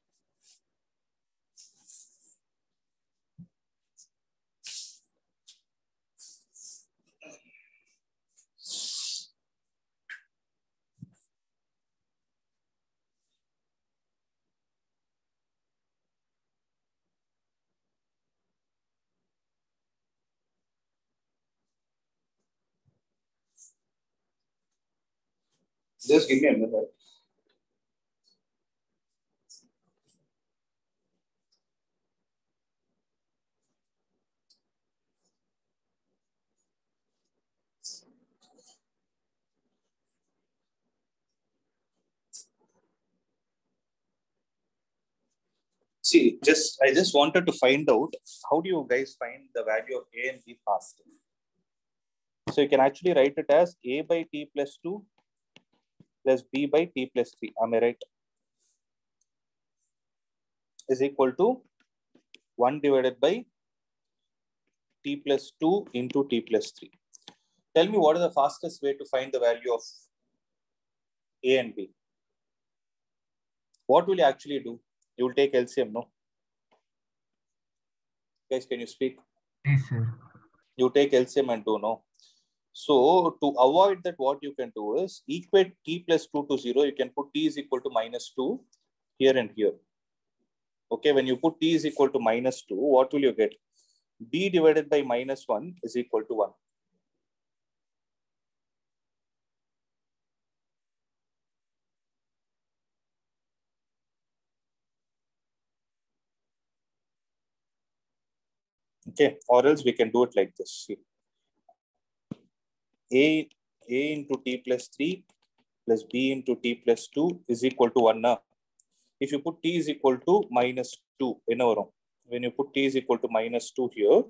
Just give me a minute. See, I just wanted to find out how do you guys find the value of a and b fast. So you can actually write it as a by t plus 2 plus b by t plus 3. Am I right? Is equal to 1 divided by t plus 2 into t plus 3. Tell me what is the fastest way to find the value of a and b. What will you actually do? You will take LCM, no? Guys, can you speak? Yes, sir. You take LCM and do, no? So to avoid that, what you can do is equate t plus 2 to 0. You can put t is equal to minus 2 here and here. Okay, when you put t is equal to minus 2, what will you get? b divided by minus 1 is equal to 1. Okay, or else we can do it like this. See. A into t plus 3 plus b into t plus 2 is equal to 1 now. If you put t is equal to minus 2 in our room, when you put t is equal to minus 2 here,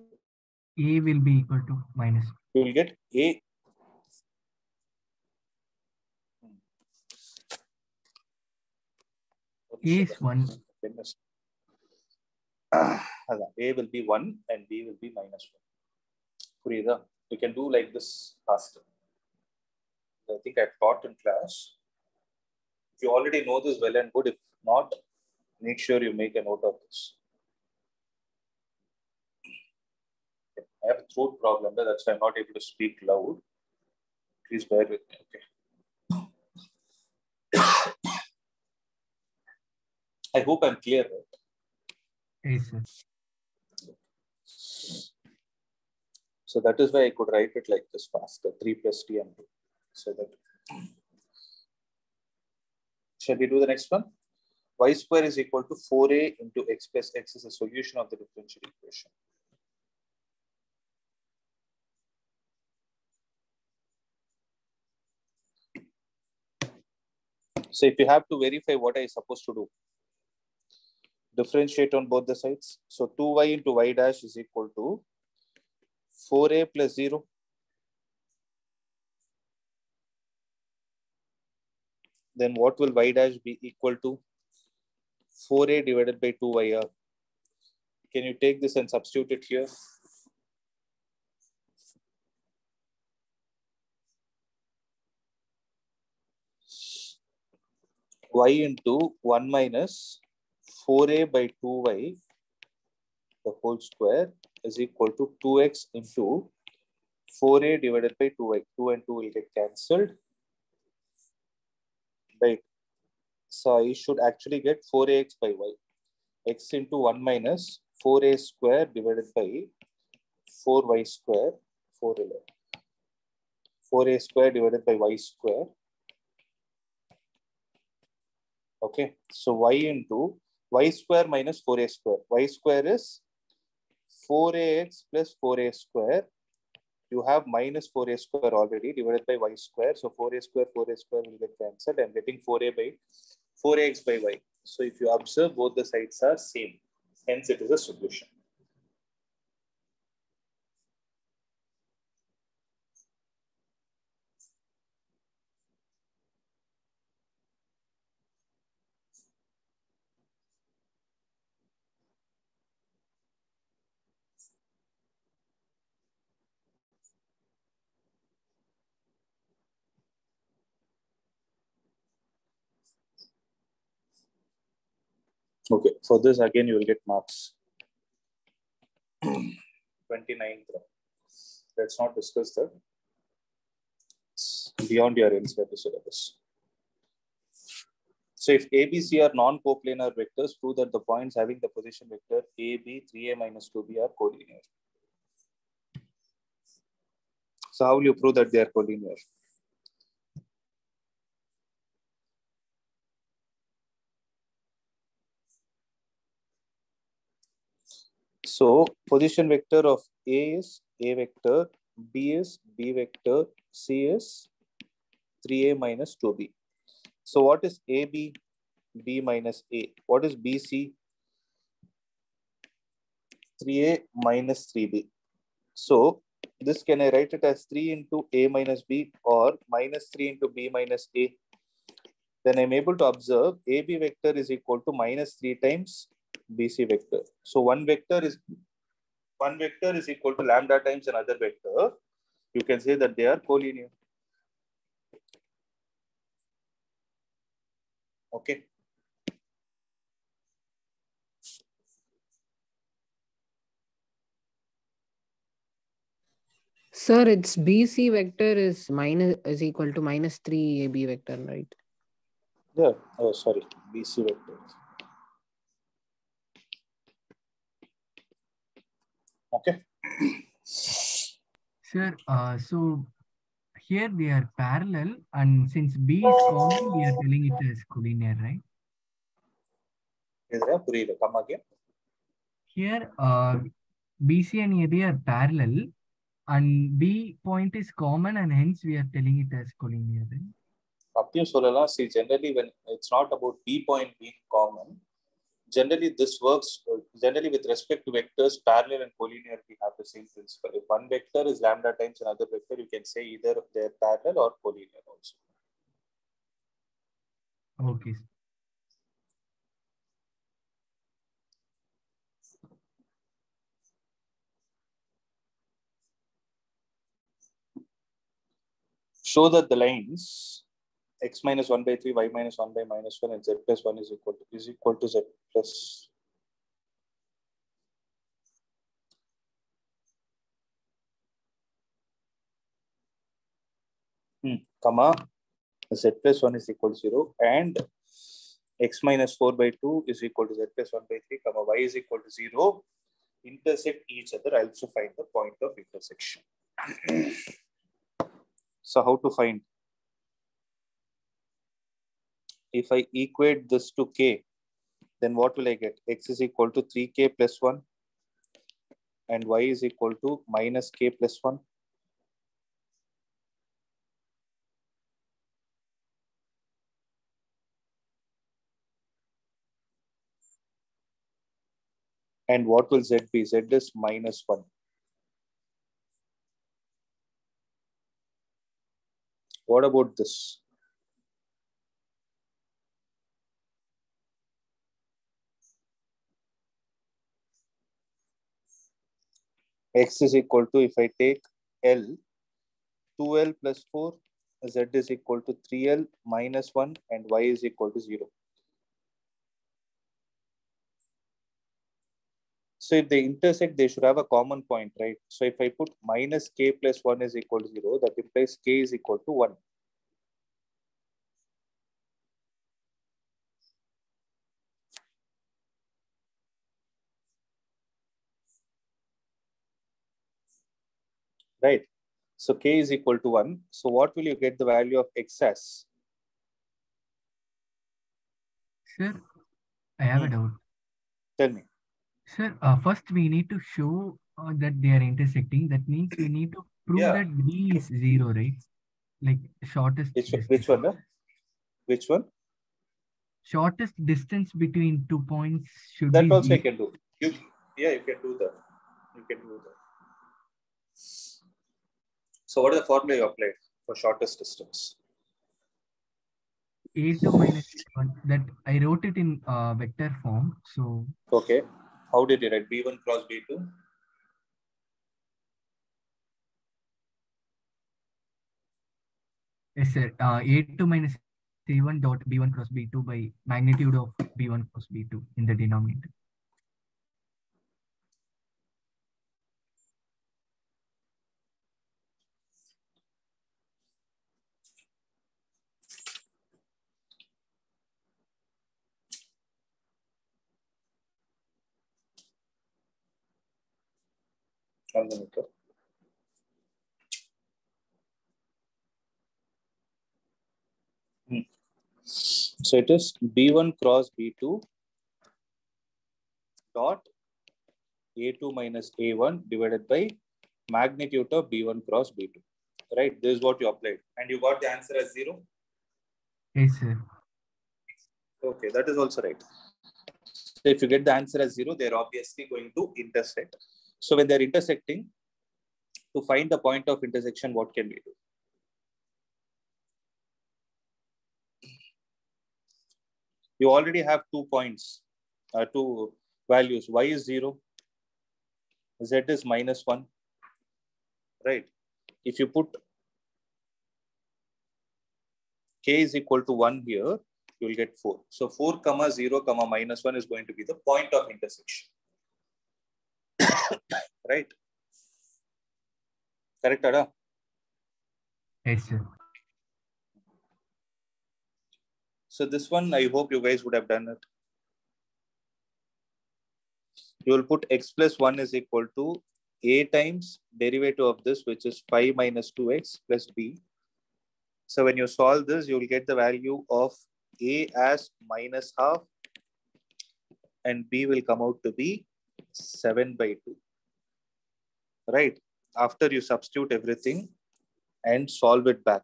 A will be equal to minus. You will get A. A is 1. A will be 1 and B will be minus 1. We can do like this faster. I think I taught in class. If you already know this well and good, if not, make sure you make a note of this. I have a throat problem, that's why I'm not able to speak loud. Please bear with me. Okay. I hope I'm clear, right? Yes, sir. So that is why I could write it like this faster, 3 plus t and 2. So that. Shall we do the next one? Y square is equal to 4a into x plus x is a solution of the differential equation. So if you have to verify what I supposed to do, differentiate on both the sides. So 2y into y dash is equal to 4a plus 0. Then what will y dash be equal to? 4a divided by 2yr. Can you take this and substitute it here? Y into 1 minus 4a by 2y, the whole square, is equal to 2x into 4a divided by 2y. 2 and 2 will get cancelled. Right. So I should actually get 4ax by y. X into 1 minus 4a square divided by 4y square, 4a square divided by y square. Okay, so y into y square minus 4a square. Y square is 4ax plus 4a square. You have minus 4a square already divided by y square. So 4a square will get cancelled. I'm getting 4ax by y. So if you observe, both the sides are same. Hence, it is a solution. Okay, for this again you will get marks. 29th. Let's not discuss that. It's beyond your NCERT syllabus. So if A, B, C are non-coplanar vectors, prove that the points having the position vector A, B, 3A minus 2B are collinear. So how will you prove that they are collinear? So position vector of A is A vector, B is B vector, C is 3A minus 2B. So what is AB? B minus A. What is BC? 3A minus 3B. So this can I write it as 3 into A minus B or minus 3 into B minus A. Then I'm able to observe AB vector is equal to minus 3 times BC vector. So one vector is equal to lambda times another vector. You can say that they are collinear. Okay. Sir, its BC vector is equal to minus 3 AB vector, right? Yeah. Oh, sorry. BC vector. Okay. Sir, so here they are parallel, and since B is common, we are telling it as collinear, right? Come again. Here, BC and AB are parallel and B point is common and hence we are telling it as collinear. Right? அப்படியும் சொல்லலாம். See, generally when it's not about B point being common, generally this works generally with respect to vectors parallel and collinear. We have the same principle. If one vector is lambda times another vector, you can say either they're parallel or collinear also. Okay. Show that the lines x minus 1 by 3, y minus 1 by minus 1, and z plus 1 is equal to z plus comma z plus 1 is equal to 0, and x minus 4 by 2 is equal to z plus 1 by 3, comma y is equal to 0, intersect each other. I also find the point of intersection. So how to find? If I equate this to k, then what will I get? X is equal to 3k plus 1 and y is equal to minus k plus 1. And what will z be? Z is minus 1. What about this? X is equal to, if I take L, 2L plus 4, Z is equal to 3L minus 1 and Y is equal to 0. So if they intersect, they should have a common point, right? So if I put minus k plus 1 is equal to 0, that implies k is equal to 1. Right? So k is equal to 1. So what will you get the value of x as? Sir, I have a doubt. Tell me. Sir, first we need to show that they are intersecting. That means we need to prove that B is 0, right? Like shortest distance. Which one? Which one? Shortest distance between 2 points should that be also 0. I can do. You can do that. You can do that. So what is the formula you applied for shortest distance? A2 minus A1. That I wrote it in vector form. So okay, how did you write B1 cross B2? Yes, sir. A2 minus A1 dot B1 cross B2 by magnitude of B1 cross B2 in the denominator. So it is B1 cross B2 dot A2 minus A1 divided by magnitude of B1 cross B2. Right? This is what you applied. And you got the answer as 0? Yes, sir. Okay, that is also right. So if you get the answer as 0, they're obviously going to intersect. So when they're intersecting, to find the point of intersection, what can we do? You already have 2 points, 2 values. Y is 0, Z is minus 1, right? If you put K is equal to 1 here, you will get 4. So 4 comma 0 comma minus 1 is going to be the point of intersection. Right? Correct, Ada? Yes, sir. So this one, I hope you guys would have done it. You will put x plus 1 is equal to a times derivative of this, which is 5 minus 2x plus b. So when you solve this, you will get the value of a as minus half and b will come out to be 7 by 2. right? After you substitute everything and solve it back,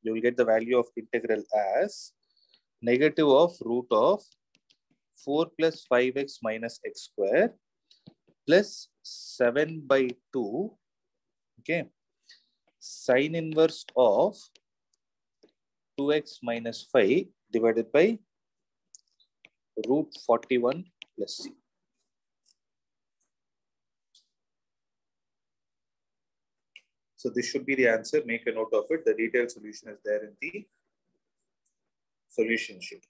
you will get the value of integral as negative of root of 4 plus 5x minus x square plus 7 by 2, okay, sine inverse of 2x minus 5 divided by root 41 plus c. So this should be the answer. Make a note of it. The detailed solution is there in the solution sheet.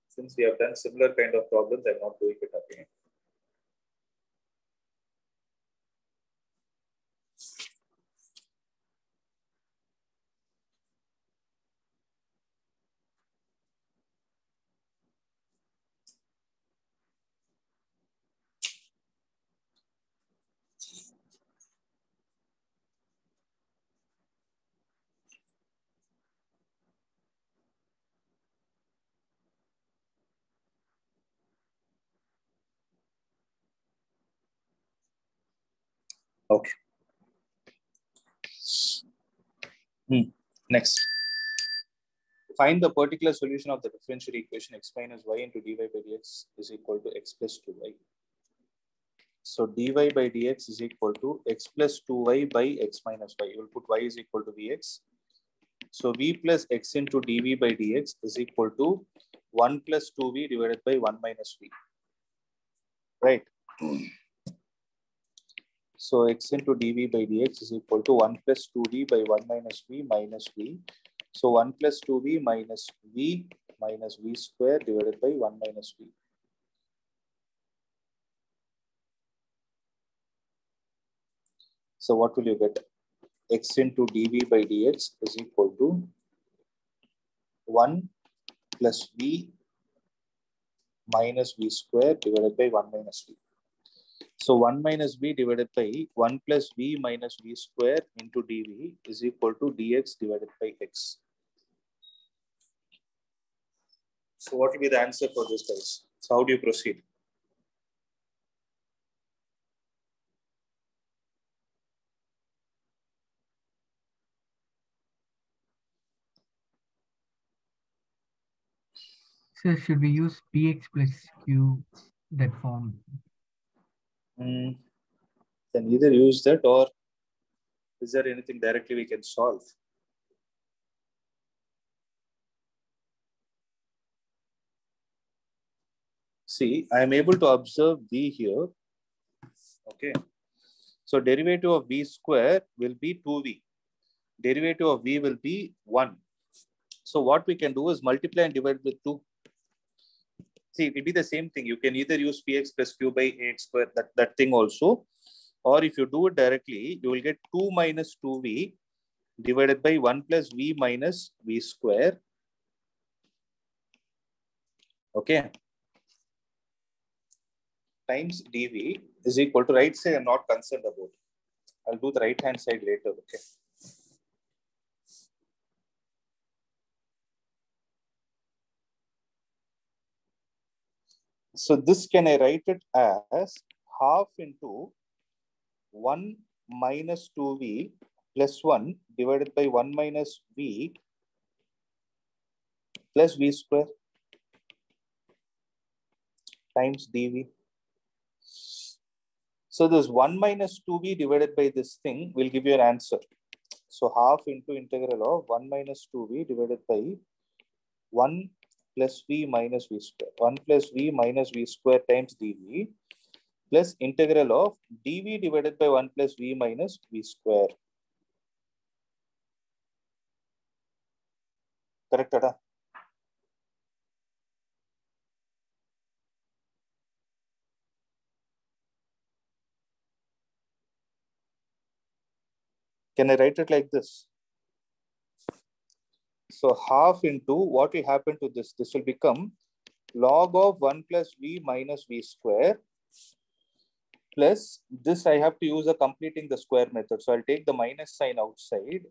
Since we have done similar kind of problems, I'm not doing it again. Okay. Next. Find the particular solution of the differential equation x minus y into dy by dx is equal to x plus 2y. So dy by dx is equal to x plus 2y by x minus y. You will put y is equal to vx. So v plus x into dv by dx is equal to 1 plus 2v divided by 1 minus v. Right. So x into dv by dx is equal to 1 plus 2d by 1 minus v minus v. So 1 plus 2v minus v square divided by 1 minus v. So what will you get? X into dv by dx is equal to 1 plus v minus v square divided by 1 minus v. So 1 minus v divided by 1 plus v minus v square into dv is equal to dx divided by x. So what will be the answer for this, guys? So how do you proceed? So should we use px plus q, that form? Then either use that, or is there anything directly we can solve? See, I am able to observe v here. Okay. So derivative of v square will be 2v. Derivative of v will be 1. So what we can do is multiply and divide with 2. See, it will be the same thing. You can either use px plus q by ax square, that thing also. Or if you do it directly, you will get 2 minus 2v divided by 1 plus v minus v square. Okay. Times dv is equal to, right side I'm not concerned about. I'll do the right hand side later. Okay. So this, can I write it as half into 1 minus 2v plus 1 divided by 1 minus v plus v square times dv. So this 1 minus 2v divided by this thing will give you an answer. So half into integral of 1 minus 2v divided by 1 plus v minus v square. 1 plus v minus v square times dv plus integral of dv divided by 1 plus v minus v square. Correct, Ada? Can I write it like this? So half into, what will happen to this? This will become log of 1 plus v minus v square plus this. I have to use a completing the square method. So I'll take the minus sign outside,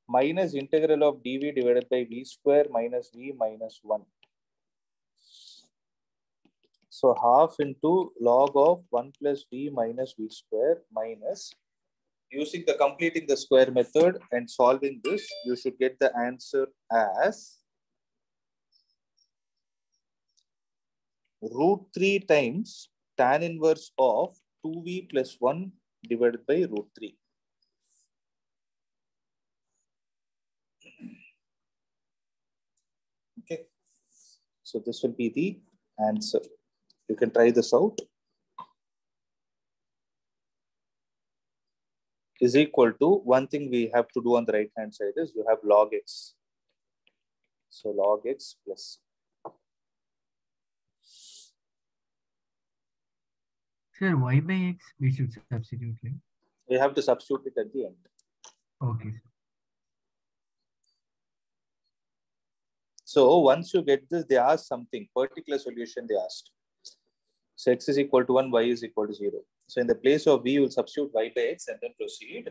minus integral of dv divided by v square minus v minus 1. So half into log of 1 plus v minus v square minus, using the completing the square method and solving this, you should get the answer as root 3 times tan inverse of 2v plus 1 divided by root 3. Okay, so this will be the answer. You can try this out. Is equal to, one thing we have to do on the right hand side is you have log x. So log x plus. Sir, y by x, we should substitute, right? We have to substitute it at the end. Okay. So once you get this, they ask something, particular solution they asked. So x is equal to 1, y is equal to 0. So in the place of v, you will substitute y by x and then proceed.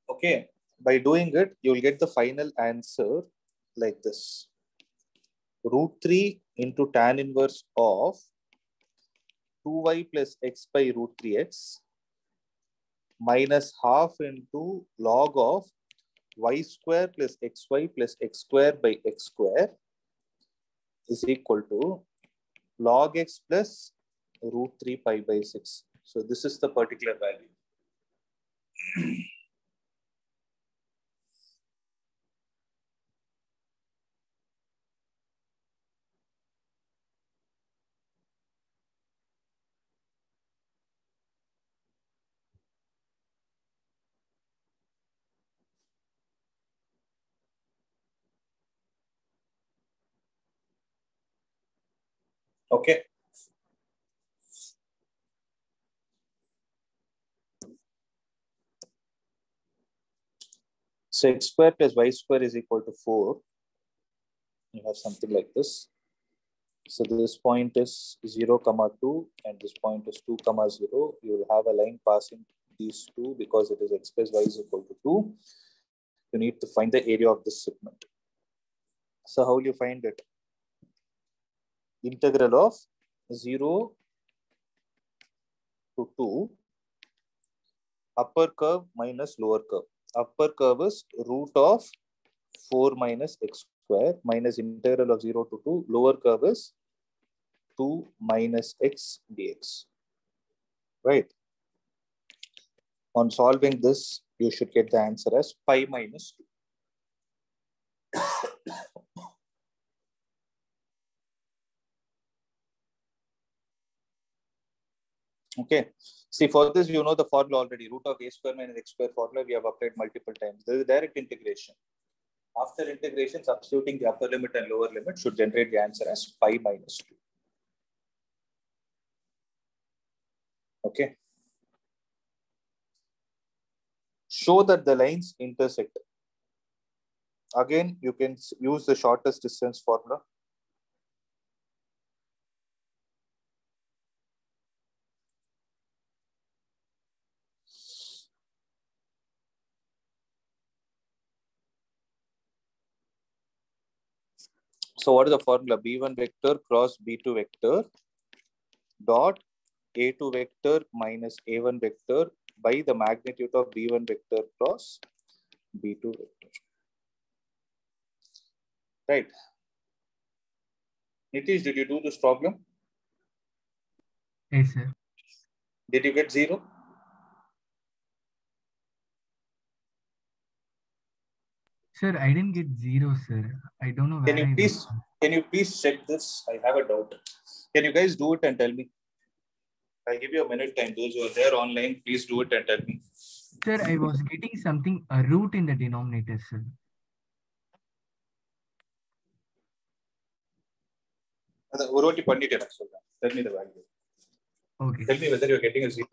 Okay. By doing it, you will get the final answer like this. Root 3 into tan inverse of 2y plus x by root 3x minus half into log of y square plus xy plus x square by x square is equal to log x plus root 3 pi by 6. So this is the particular value. Okay. So x square plus y square is equal to 4. You have something like this. So this point is 0, 2, and this point is 2, 0. You will have a line passing these two because it is x plus y is equal to 2. You need to find the area of this segment. So how will you find it? Integral of 0 to 2, upper curve minus lower curve. Upper curve is root of 4 minus x square minus integral of 0 to 2. Lower curve is 2 minus x dx. Right. On solving this, you should get the answer as pi minus 2. Okay. See, for this, you know the formula already. Root of a square minus x square formula we have applied multiple times. There is direct integration. After integration, substituting the upper limit and lower limit should generate the answer as pi minus 2. Okay. Show that the lines intersect. Again, you can use the shortest distance formula. So what is the formula? B1 vector cross B2 vector dot A2 vector minus A1 vector by the magnitude of B1 vector cross B2 vector. Right. Nitish, did you do this problem? Yes, sir. Did you get 0? Sir, I didn't get 0, sir. I don't know where Can you please check this? I have a doubt. Can you guys do it and tell me? I'll give you a minute time. Those who are there online, please do it and tell me. Sir, I was getting something, a root in the denominator, sir. Tell me the value. Okay. Tell me whether you're getting a 0.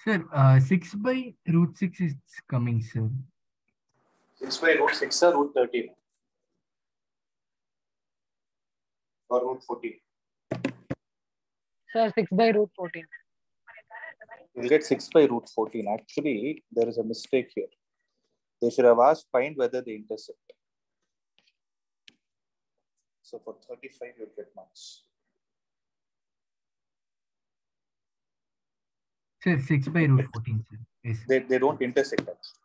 Sir, 6 by root 6 is coming, sir. 6 by root 6 or root 13? Or root 14? Sir, 6 by root 14. You'll get 6 by root 14. Actually, there is a mistake here. They should have asked find whether they intersect. So for 35, you'll get marks. Sir, 6 by root 14, sir. Yes. They don't intersect. Actually.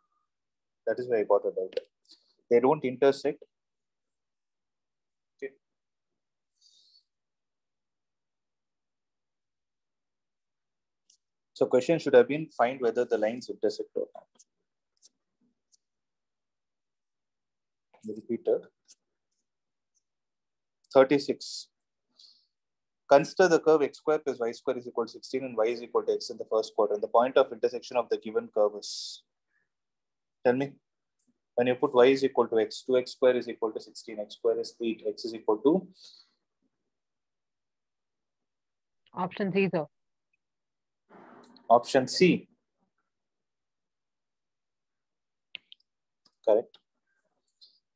That is why I got it out. They don't intersect. Okay. So question should have been find whether the lines intersect or not. Repeated. 36. Consider the curve x square plus y square is equal to 16 and y is equal to x in the first quadrant. The point of intersection of the given curve is. Tell me. When you put y is equal to x, 2x square is equal to 16, x square is 8, x is equal to? Option C, sir. Option C. Correct.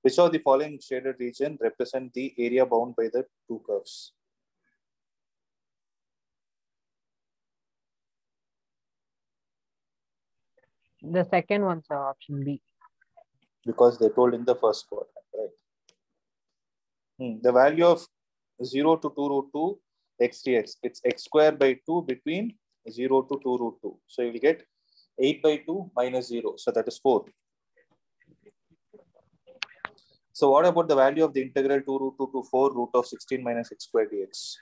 Which of the following shaded region represent the area bound by the two curves? The second one, sir. Option B. Because they told in the first quadrant, right? The value of 0 to 2 root 2 x dx, it's x square by 2 between 0 to 2 root 2. So you will get 8 by 2 minus 0. So that is 4. So what about the value of the integral 2 root 2 to 4 root of 16 minus x square dx?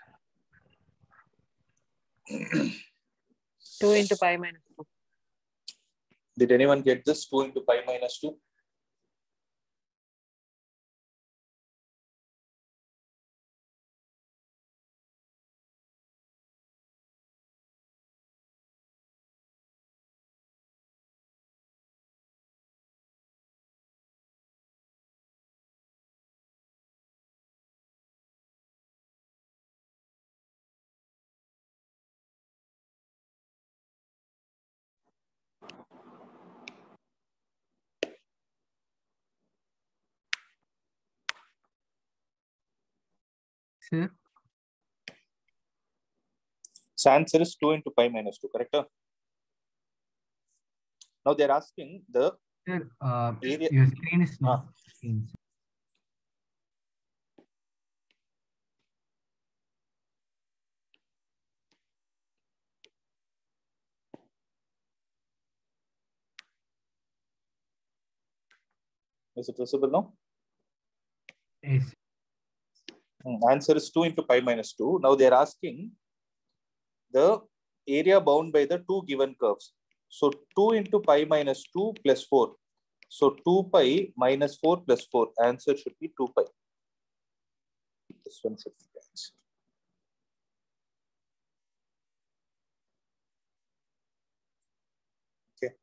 2 into pi minus 2. Did anyone get this? 2 into pi minus 2? Sir? So answer is 2 into pi minus 2, correct? Now they're asking the Sir, area. your screen is not screen, sir. Is it visible now? Yes. Answer is 2 into pi minus 2. Now they're asking the area bound by the two given curves. So 2 into pi minus 2 plus 4. So 2 pi minus 4 plus 4. Answer should be 2 pi. This one should be the answer. Okay.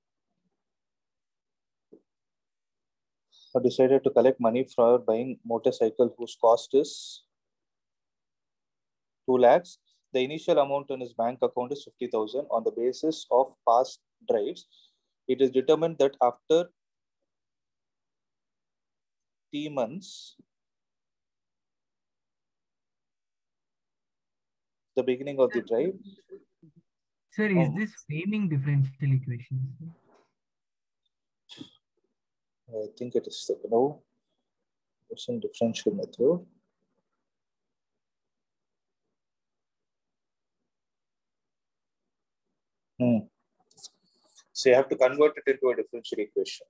I decided to collect money for buying motorcycle whose cost is 2 lakhs. The initial amount in his bank account is 50,000. On the basis of past drives, it is determined that after T months, the beginning of the drive. Sir, is this framing differential equation? I think it is the no. It's in differential method. So you have to convert it into a differential equation.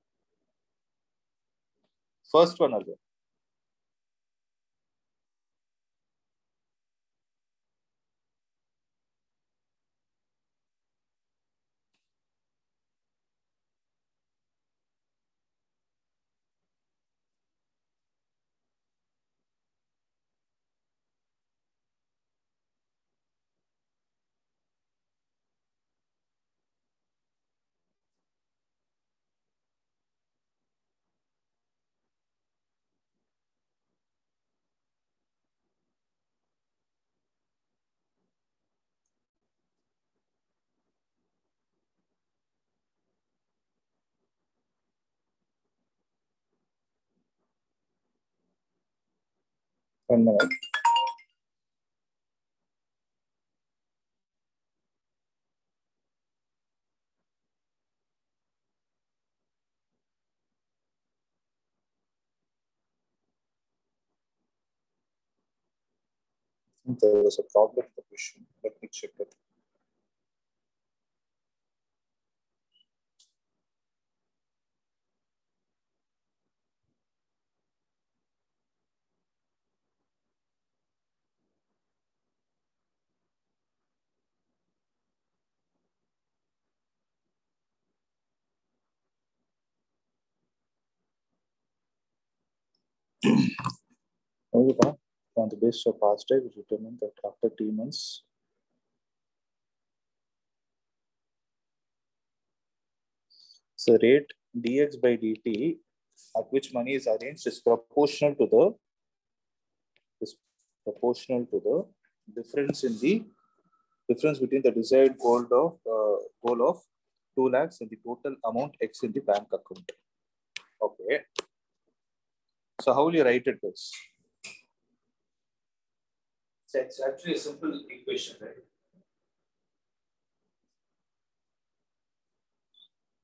First one again. One minute. I think there was a problem with the question. Let me check it. On the basis of past date, we determine that after T months, so rate dx by dt at which money is arranged is proportional to the difference in the difference between the desired goal of 2 lakhs and the total amount X in the bank account. Okay. So how will you write it this? So it's actually a simple equation, right?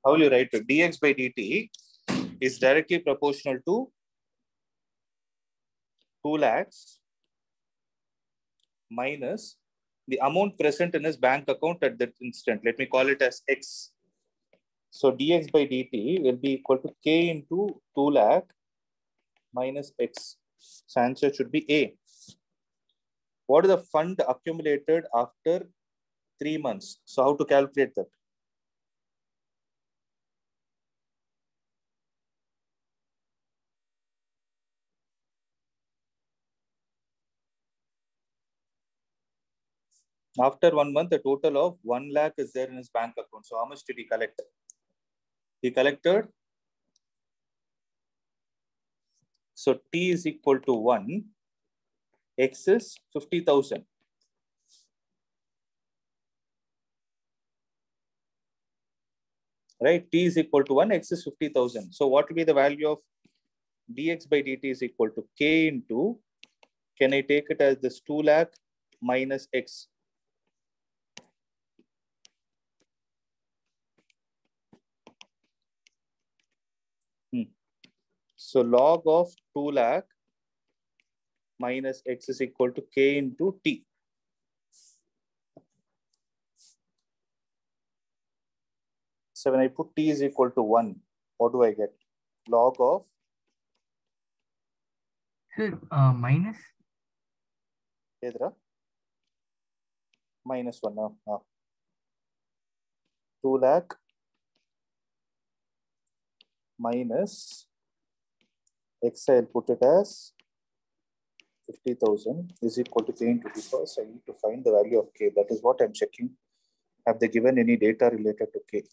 How will you write it? Dx by dt is directly proportional to 2 lakhs minus the amount present in his bank account at that instant. Let me call it as X. So dx by dt will be equal to k into 2 lakh minus X. So answer should be A. What is the fund accumulated after 3 months? So how to calculate that? After 1 month, a total of 1 lakh is there in his bank account. So how much did he collect? He collected. So T is equal to 1. X is 50,000. Right? T is equal to 1. X is 50,000. So what will be the value of dx by dt is equal to k into, can I take it as this 2 lakh minus X? So log of 2 lakh minus X is equal to K into T. So when I put T is equal to 1, what do I get? Log of? Sir, minus? Minus 1 now. 2 lakh minus X, I'll put it as 50,000 is equal to K into T. First, I need to find the value of K. That is what I'm checking. Have they given any data related to K?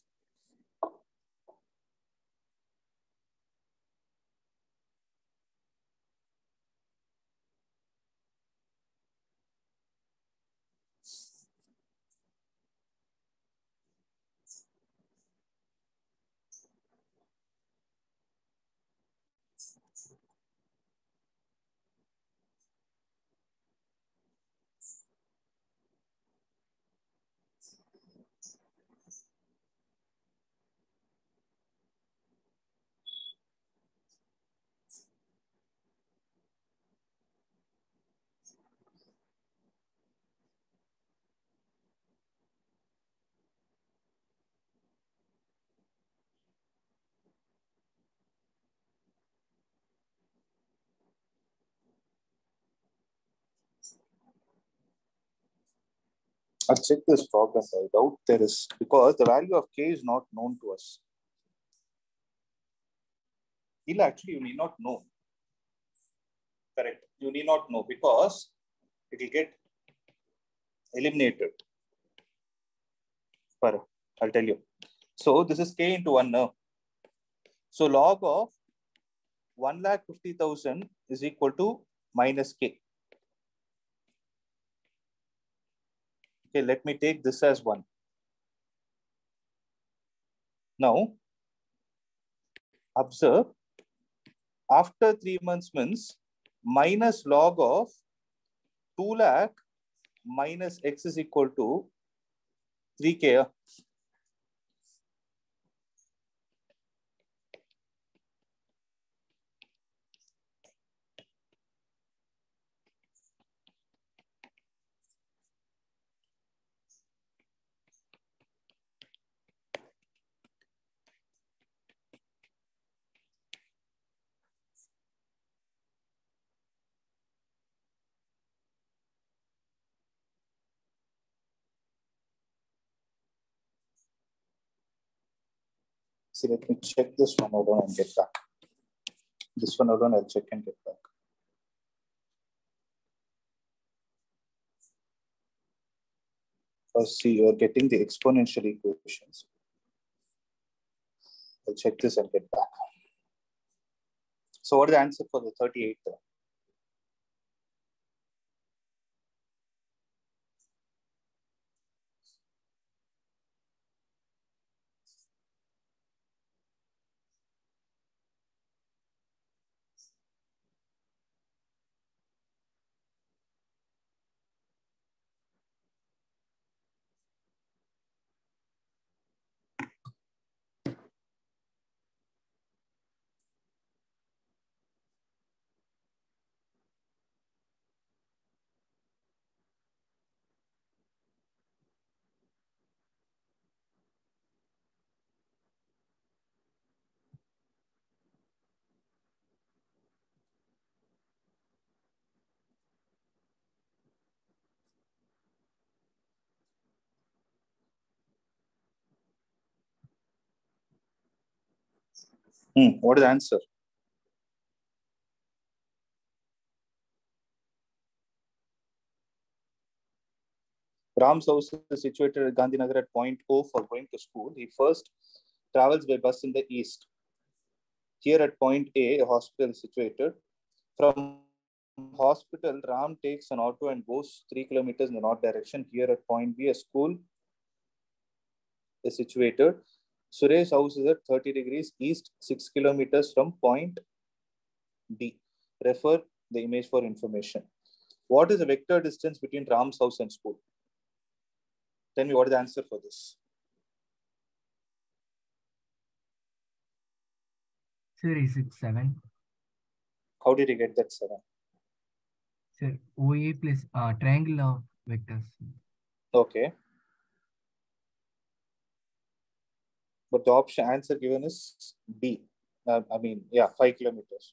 I'll check this problem. I doubt there is, because the value of k is not known to us. Actually, you need not know. Correct. You need not know because it will get eliminated. I'll tell you. So this is k into 1 now. So log of 1,50,000 is equal to minus k. Okay, let me take this as 1. Now, observe, after 3 months means minus log of 2 lakh minus x is equal to 3k. See, let me check this one alone and get back. This one alone, I'll check and get back. First, see, you're getting the exponential equations. I'll check this and get back. So what is the answer for the 38th? What is the answer? Ram's house is situated at Gandhinagar at point O for going to school. He first travels by bus in the east. Here at point A, a hospital is situated. From hospital, Ram takes an auto and goes 3 kilometers in the north direction. Here at point B, a school is situated. Suresh's house is at 30 degrees east, 6 kilometers from point B. Refer the image for information. What is the vector distance between Ram's house and school? Tell me what is the answer for this. Sir, is it 7? How did you get that 7? Sir, OA plus triangle of vectors. Okay. But the option answer given is B. 5 kilometers.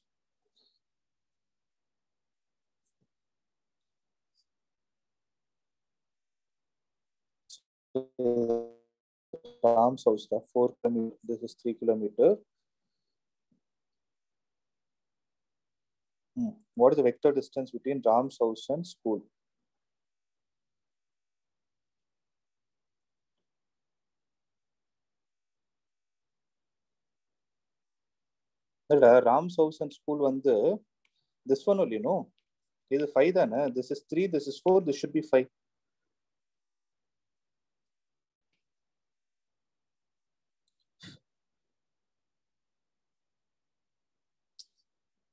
Ram's house, 4 kilometers. This is 3 kilometers. What is the vector distance between Ram's house and school? Ram's house and school under this one only, no? This is 5 then. This is 3, this is 4, this should be 5.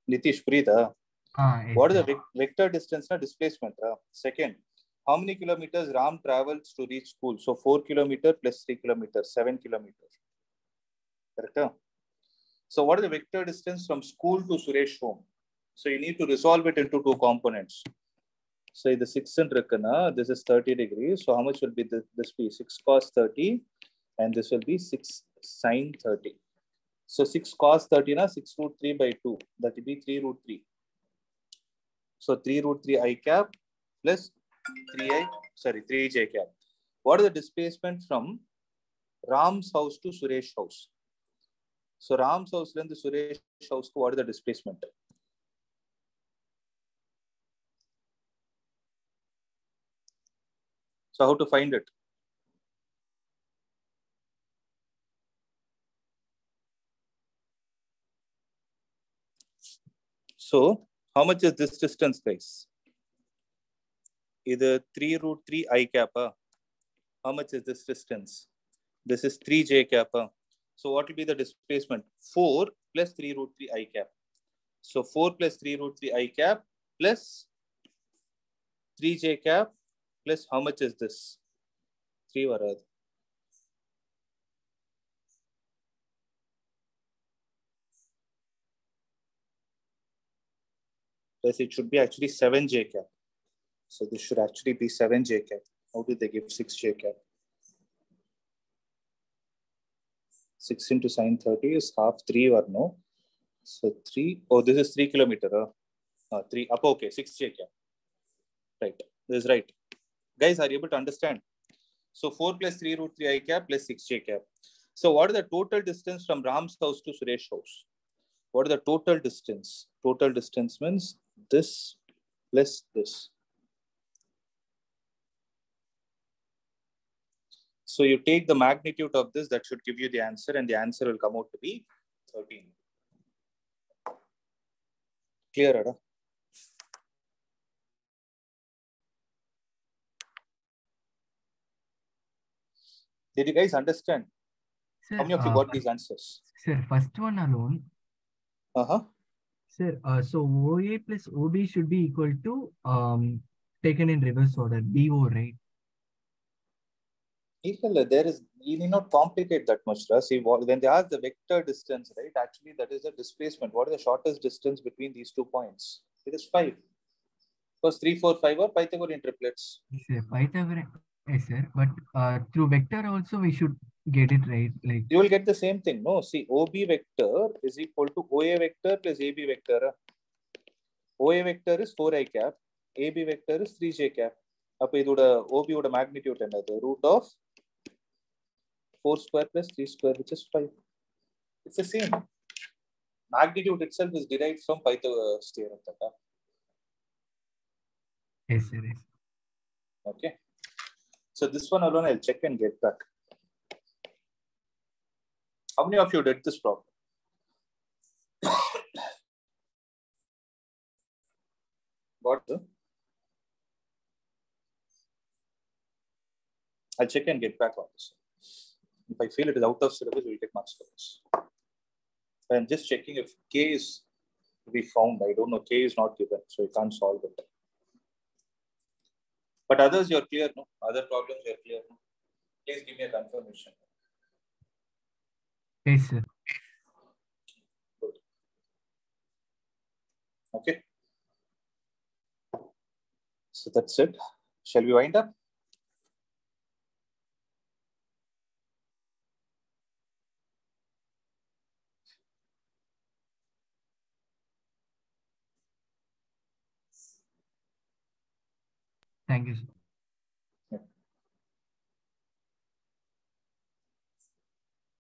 Nitish, breathe. Yes, what is the vector distance na displacement? Second, how many kilometers Ram travels to reach school? So 4 kilometers plus 3 kilometers, 7 kilometers. Correct? So what is the vector distance from school to Suresh home? So you need to resolve it into 2 components. So the 6 and this is 30 degrees. So how much will be this be? 6 cos 30 and this will be 6 sin 30. So 6 cos 30 na 6 root 3 by 2. That will be 3 root 3. So 3 root 3 I cap plus 3j cap. What is the displacement from Ram's house to Suresh house? So Ram's house and the Suresh house, what is the displacement? So how to find it? So how much is this distance, guys? Either 3 root 3 I kappa. How much is this distance? This is 3j kappa. So what will be the displacement? 4 plus 3 root 3 I cap. So 4 plus 3 root 3 I cap plus 3j cap plus how much is this? 3 varad. Plus it should be actually 7j cap. So this should actually be 7j cap. How did they give 6j cap? 6 into sine 30 is half 3 or no? So 3, oh, this is 3 kilometer. 3 up, okay, 6j cap. Right, this is right. Guys, are you able to understand? So 4 plus 3 root 3 I cap plus 6j cap. So what is the total distance from Ram's house to Suresh house? What is the total distance? Total distance means this plus this. So you take the magnitude of this, that should give you the answer, and the answer will come out to be 13. Clear, Ada? Did you guys understand? Sir, How many of you got these answers? Sir, first one alone. Sir, so OA plus OB should be equal to taken in reverse order, BO, right? There is, you need not complicate that much. See, when they ask the vector distance, right? Actually, that is the displacement. What is the shortest distance between these 2 points? It is 5. Because 3, 4, 5 are Pythagorean triplets. Yes, sir. Pythagorean, yes, sir. But through vector also we should get it right. Like you will get the same thing. No, see, OB vector is equal to OA vector plus AB vector. OA vector is 4i cap. AB vector is 3j cap. Up OB would magnitude another root of 4 square plus 3 square, which is 5. It's the same. Magnitude itself is derived from Pythagoras theorem. yes, sir. Yes. Okay. So this one alone I'll check and get back. How many of you did this problem? What? I'll check and get back on this. If I feel it is out of syllabus, we'll take marks for this. I'm just checking if K is to be found. I don't know. K is not given, so you can't solve it. But others, you're clear, no? Other problems, you're clear, no? Please give me a confirmation. Yes, sir. Good. Okay. So that's it. Shall we wind up? Thank you, sir.